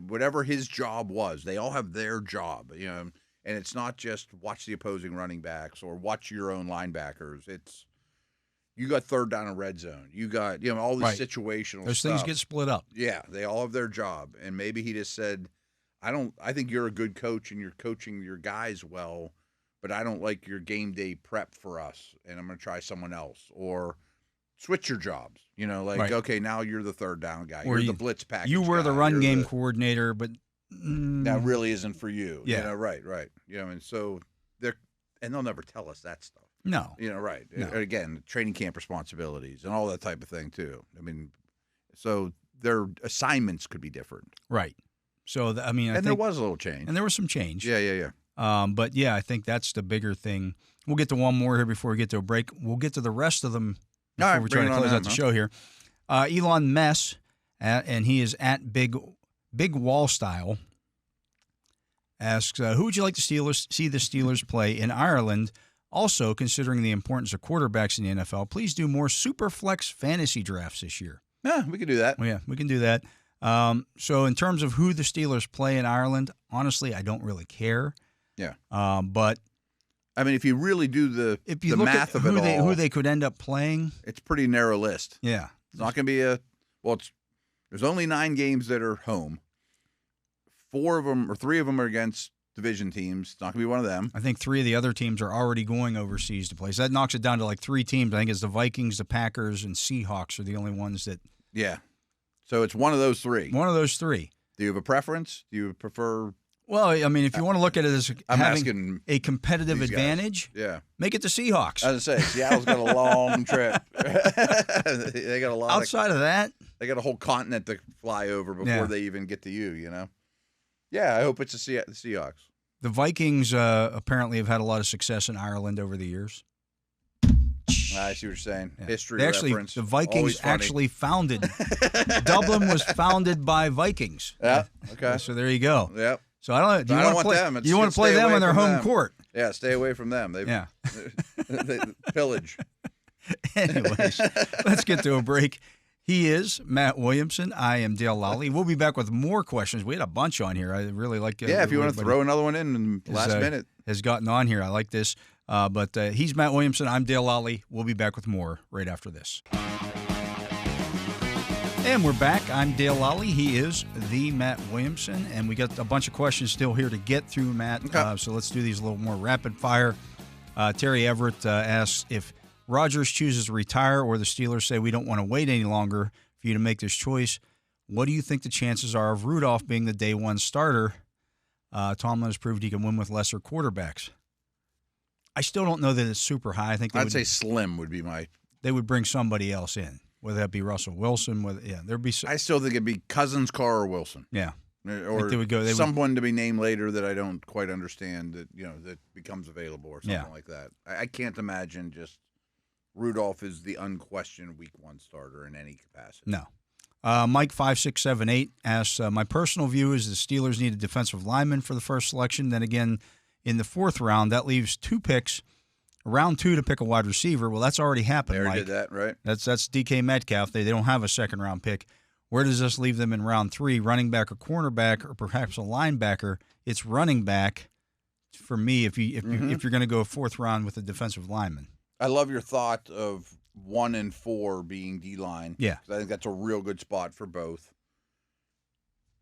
Whatever his job was, they all have their job, and it's not just watch the opposing running backs or watch your own linebackers. It's you got third down and red zone. You got, all these situational Those stuff. things get split up. Yeah, they all have their job. And maybe he just said, I think you're a good coach and you're coaching your guys well, but I don't like your game day prep for us, and I'm going to try someone else. Or switch your jobs. Okay, now you're the third down guy. You're the blitz package You were guy. the run game coordinator, but that really isn't for you. Yeah. Right. And so they'll never tell us that stuff. No. Right. No. Again, training camp responsibilities and all that type of thing too. I mean, so their assignments could be different. Right. So, I mean, I think there was a little change. And there was some change. Yeah. But, yeah, I think that's the bigger thing. We'll get to one more here before we get to a break. We'll get to the rest of them before we try to close out the show here. Elon Mess, and he is at Big Wall Style, asks, who would you like to see the Steelers play in Ireland? Also, considering the importance of quarterbacks in the NFL, please do more super flex fantasy drafts this year. Yeah, we can do that. Well, yeah, we can do that. So in terms of who the Steelers play in Ireland, honestly, I don't really care. Yeah. But I mean, if you really do the math of it all, who they could end up playing, it's a pretty narrow list. Yeah. It's not going to be there's only 9 games that are home. 3 of them are against division teams. It's not going to be one of them. I think 3 of the other teams are already going overseas to play. So that knocks it down to like 3 teams. I think it's the Vikings, the Packers, and Seahawks are the only ones that. Yeah. So it's one of those 3. One of those 3. Do you have a preference? Do you prefer? Well, I mean, if you want to look at it as having a competitive advantage, make it the Seahawks. I was going to say, Seattle's got a long trip. They got a lot. Outside of that, they got a whole continent to fly over before they even get to you. Yeah, I hope it's the Seahawks. The Vikings apparently have had a lot of success in Ireland over the years. I see what you're saying. Yeah. History reference. The Vikings actually founded. Dublin was founded by Vikings. Yeah. Okay. So there you go. Yep. So I don't. Do you want to play them? You want to play them on their home court? Yeah. Stay away from them. They pillage. Anyways, let's get to a break. He is Matt Williamson. I am Dale Lolley. We'll be back with more questions. We had a bunch on here. I really like. If you want to throw another one in the last minute, has gotten on here. I like this. But he's Matt Williamson. I'm Dale Lolley. We'll be back with more right after this. And we're back. I'm Dale Lolley. He is the Matt Williamson. And we got a bunch of questions still here to get through, Matt. Okay. So let's do these a little more rapid fire. Terry Everett asks, if Rodgers chooses to retire or the Steelers say we don't want to wait any longer for you to make this choice, what do you think the chances are of Rudolph being the day 1 starter? Tomlin has proved he can win with lesser quarterbacks. I still don't know that it's super high. I think I'd say slim would be my. They would bring somebody else in, whether that be Russell Wilson. There'd be. I still think it'd be Cousins, Carr, or Wilson. Yeah, or they would go. Someone to be named later that I don't quite understand that becomes available or something like that. I can't imagine just Rudolph is the unquestioned Week 1 starter in any capacity. No. Mike 5678 asks, my personal view is the Steelers need a defensive lineman for the first selection. Then again, in the 4th round, that leaves 2 picks, round 2 to pick a wide receiver. Well, that's already happened, Mike. Mike. Did that, right? That's DK Metcalf. They don't have a 2nd-round pick. Where does this leave them in round 3? Running back or cornerback or perhaps a linebacker? It's running back for me if you're going to go 4th round with a defensive lineman. I love your thought of 1 and 4 being D-line. Yeah. I think that's a real good spot for both.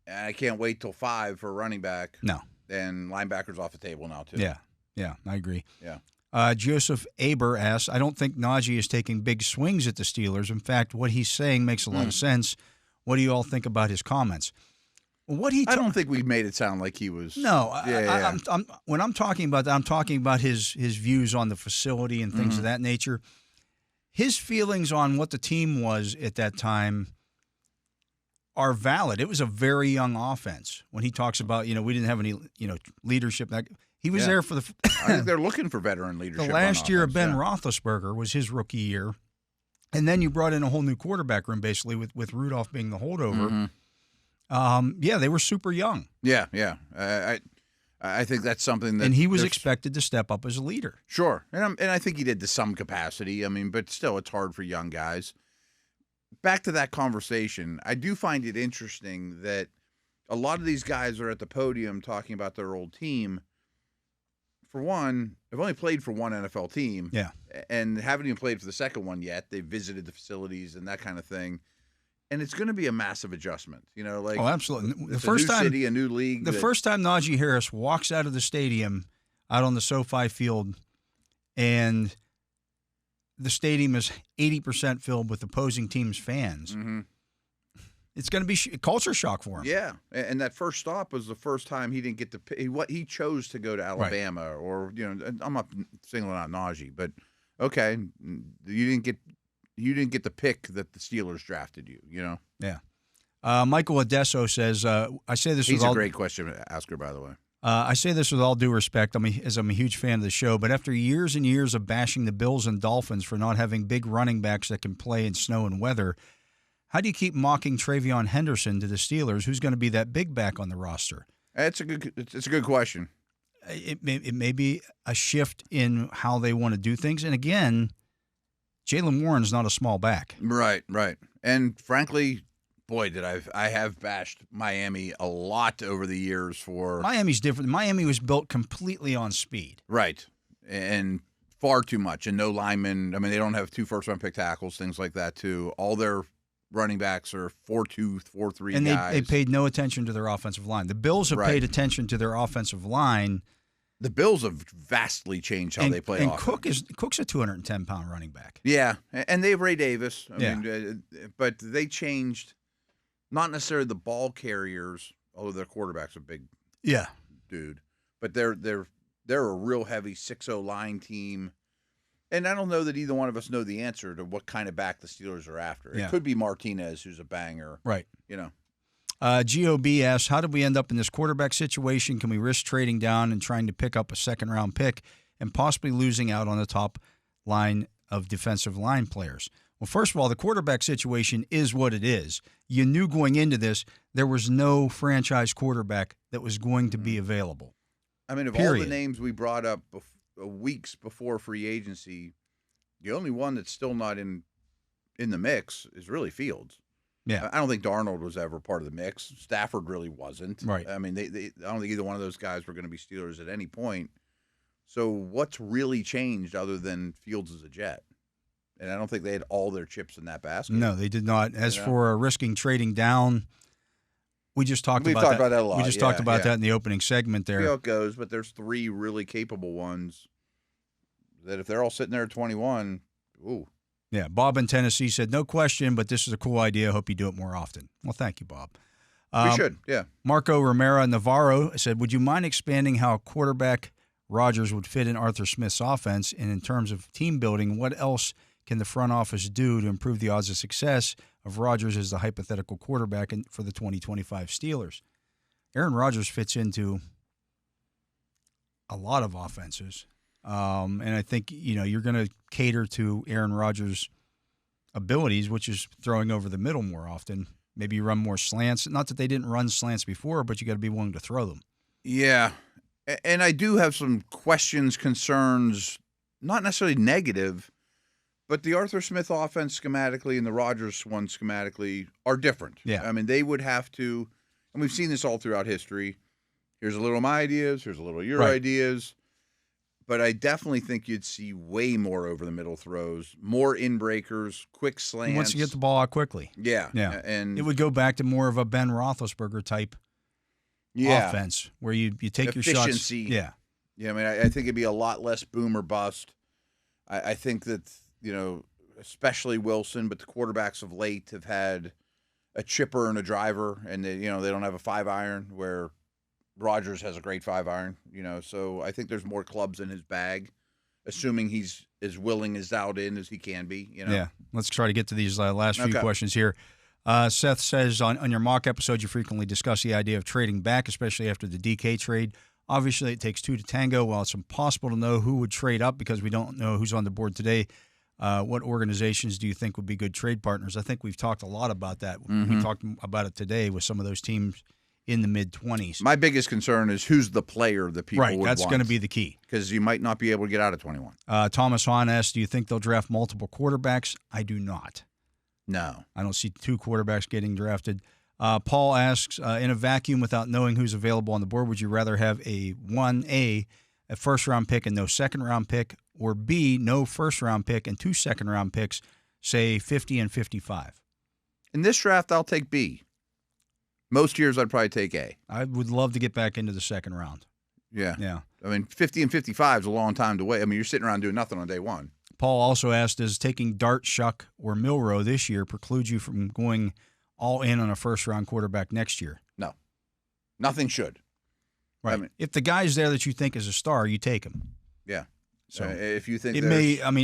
And I can't wait till 5 for running back. No. And linebackers off the table now, too. Yeah, I agree. Yeah. Joseph Aber asks, I don't think Najee is taking big swings at the Steelers. In fact, what he's saying makes a lot of sense. What do you all think about his comments? I don't think we made it sound like he was. No. When I'm talking about that, I'm talking about his views on the facility and things of that nature. His feelings on what the team was at that time are valid. It was a very young offense. When he talks about, we didn't have any, leadership. He was there for the. I think they're looking for veteran leadership. The last year of Ben Roethlisberger was his rookie year, and then you brought in a whole new quarterback room, basically with Rudolph being the holdover. They were super young. Yeah. I think that's something that. And he was expected to step up as a leader. Sure, and I think he did to some capacity. I mean, but still, it's hard for young guys. Back to that conversation, I do find it interesting that a lot of these guys are at the podium talking about their old team. For one, they've only played for one NFL team. Yeah. And haven't even played for the second one yet. They've visited the facilities and that kind of thing. And it's going to be a massive adjustment. Oh, absolutely. The first time, city, a new league. First time Najee Harris walks out of the stadium, out on the SoFi field, and the stadium is 80% filled with opposing teams' fans. It's going to be culture shock for him. Yeah, and that first stop was the first time he didn't get to pick. He chose to go to Alabama, or I'm not singling out Najee, but okay, you didn't get the pick that the Steelers drafted you. Yeah. Michael Adesso says, I say this He's with a all great question to ask her, by the way. I say this with all due respect, as I'm a huge fan of the show, but after years and years of bashing the Bills and Dolphins for not having big running backs that can play in snow and weather, how do you keep mocking Travion Henderson to the Steelers? Who's going to be that big back on the roster? It's a good question. It may be a shift in how they want to do things. And again, Jaylen Warren's not a small back. Right. And frankly, boy, I have bashed Miami a lot over the years for... Miami's different. Miami was built completely on speed. Right. And far too much. And no linemen. I mean, they don't have 2 first-round pick tackles, things like that, too. All their running backs are 4-2, 4-3 and guys. They paid no attention to their offensive line. The Bills have paid attention to their offensive line. The Bills have vastly changed how they play offense. And Cook's a 210-pound running back. Yeah, and they have Ray Davis. I mean, but they changed, not necessarily the ball carriers, although their quarterback's a big dude. But they're a real heavy 6-0 line team. And I don't know that either one of us know the answer to what kind of back the Steelers are after. Yeah. It could be Martinez, who's a banger. Right. You know. GOB asks, how did we end up in this quarterback situation? Can we risk trading down and trying to pick up a second-round pick and possibly losing out on the top line of defensive line players? Well, first of all, the quarterback situation is what it is. You knew going into this there was no franchise quarterback that was going to be available. I mean, of all the names we brought up weeks before free agency, the only one that's still not in the mix is really Fields. Yeah, I don't think Darnold was ever part of the mix. Stafford really wasn't. Right. I mean, I don't think either one of those guys were going to be Steelers at any point. So what's really changed other than Fields is a Jet? And I don't think they had all their chips in that basket. No, they did not. As for risking trading down, we just talked about that. We've talked about that a lot. We just talked about that in the opening segment there. See how it goes, but there's 3 really capable ones that if they're all sitting there at 21, ooh. Yeah, Bob in Tennessee said, no question, but this is a cool idea. Hope you do it more often. Well, thank you, Bob. We should, yeah. Marco Romero Navarro said, would you mind expanding how quarterback Rodgers would fit in Arthur Smith's offense? And in terms of team building, what else can the front office do to improve the odds of success of Rodgers as the hypothetical quarterback for the 2025 Steelers? Aaron Rodgers fits into a lot of offenses. And I think, you're going to cater to Aaron Rodgers' abilities, which is throwing over the middle more often. Maybe you run more slants. Not that they didn't run slants before, but you got to be willing to throw them. Yeah. And I do have some questions, concerns, not necessarily negative, but the Arthur Smith offense schematically and the Rodgers one schematically are different. Yeah. I mean, they would have to, and we've seen this all throughout history. Here's a little of my ideas. Here's a little of your ideas. But I definitely think you'd see way more over the middle throws, more in breakers, quick slants. Once you get the ball out quickly. Yeah. And it would go back to more of a Ben Roethlisberger type offense where you take your shots. Efficiency. Yeah. I mean, I think it'd be a lot less boom or bust. I think that, especially Wilson, but the quarterbacks of late have had a chipper and a driver, and they don't have a 5-iron where Rodgers has a great 5-iron, so I think there's more clubs in his bag, assuming he's as willing as out in as he can be, Yeah, let's try to get to these last few questions here. Seth says, on your mock episode, you frequently discuss the idea of trading back, especially after the DK trade. Obviously, it takes 2 to tango. While it's impossible to know who would trade up because we don't know who's on the board today, what organizations do you think would be good trade partners? I think we've talked a lot about that. Mm-hmm. We talked about it today with some of those teams in the mid-20s. My biggest concern is who's the player that people would want. Right, that's going to be the key. Because you might not be able to get out of 21. Thomas Hahn asks, do you think they'll draft multiple quarterbacks? I do not. No. I don't see 2 quarterbacks getting drafted. Paul asks, in a vacuum without knowing who's available on the board, would you rather have a first-round pick and no second-round pick, or B, no first-round pick and 2 second-round picks, say 50 and 55? In this draft, I'll take B. Most years, I'd probably take A. I would love to get back into the second round. Yeah. I mean, 50 and 55 is a long time to wait. I mean, you're sitting around doing nothing on day one. Paul also asked, does taking Dart, Shuck, or Milroe this year preclude you from going all in on a first-round quarterback next year? No. Nothing should. Right. I mean, if the guy's there that you think is a star, you take him. Yeah. So if you think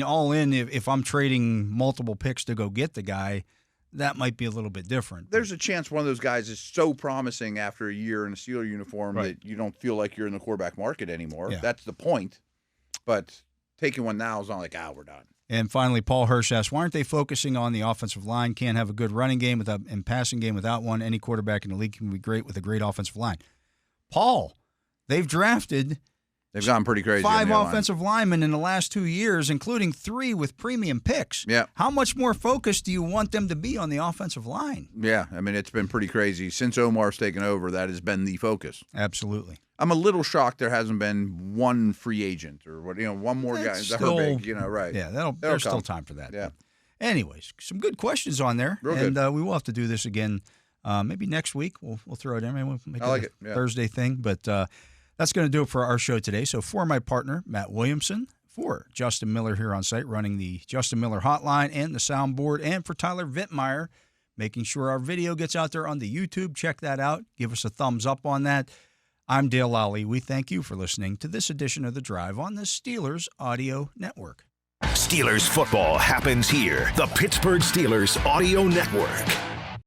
all in, if I'm trading multiple picks to go get the guy, that might be a little bit different. There's a chance one of those guys is so promising after a year in a Steeler uniform that you don't feel like you're in the quarterback market anymore. Yeah. That's the point. But taking one now is not like, we're done. And finally, Paul Hirsch asks, why aren't they focusing on the offensive line? Can't have a good running game and passing game without one. Any quarterback in the league can be great with a great offensive line. Paul, they've drafted They've gone pretty crazy. 5 offensive linemen in the last 2 years, including 3 with premium picks. Yeah. How much more focused do you want them to be on the offensive line? Yeah, I mean, it's been pretty crazy. Since Omar's taken over, that has been the focus. Absolutely. I'm a little shocked there hasn't been one free agent or one more guy. Herbig, right. Yeah, there's still time for that. Yeah. Anyways, some good questions on there. Real good. And we will have to do this again maybe next week. We'll throw it in. We'll make it a Thursday thing. But that's going to do it for our show today. So for my partner, Matt Williamson, for Justin Miller here on site running the Justin Miller hotline and the soundboard, and for Tyler Vittmeyer making sure our video gets out there on the YouTube. Check that out. Give us a thumbs up on that. I'm Dale Lolley. We thank you for listening to this edition of The Drive on the Steelers Audio Network. Steelers football happens here. The Pittsburgh Steelers Audio Network.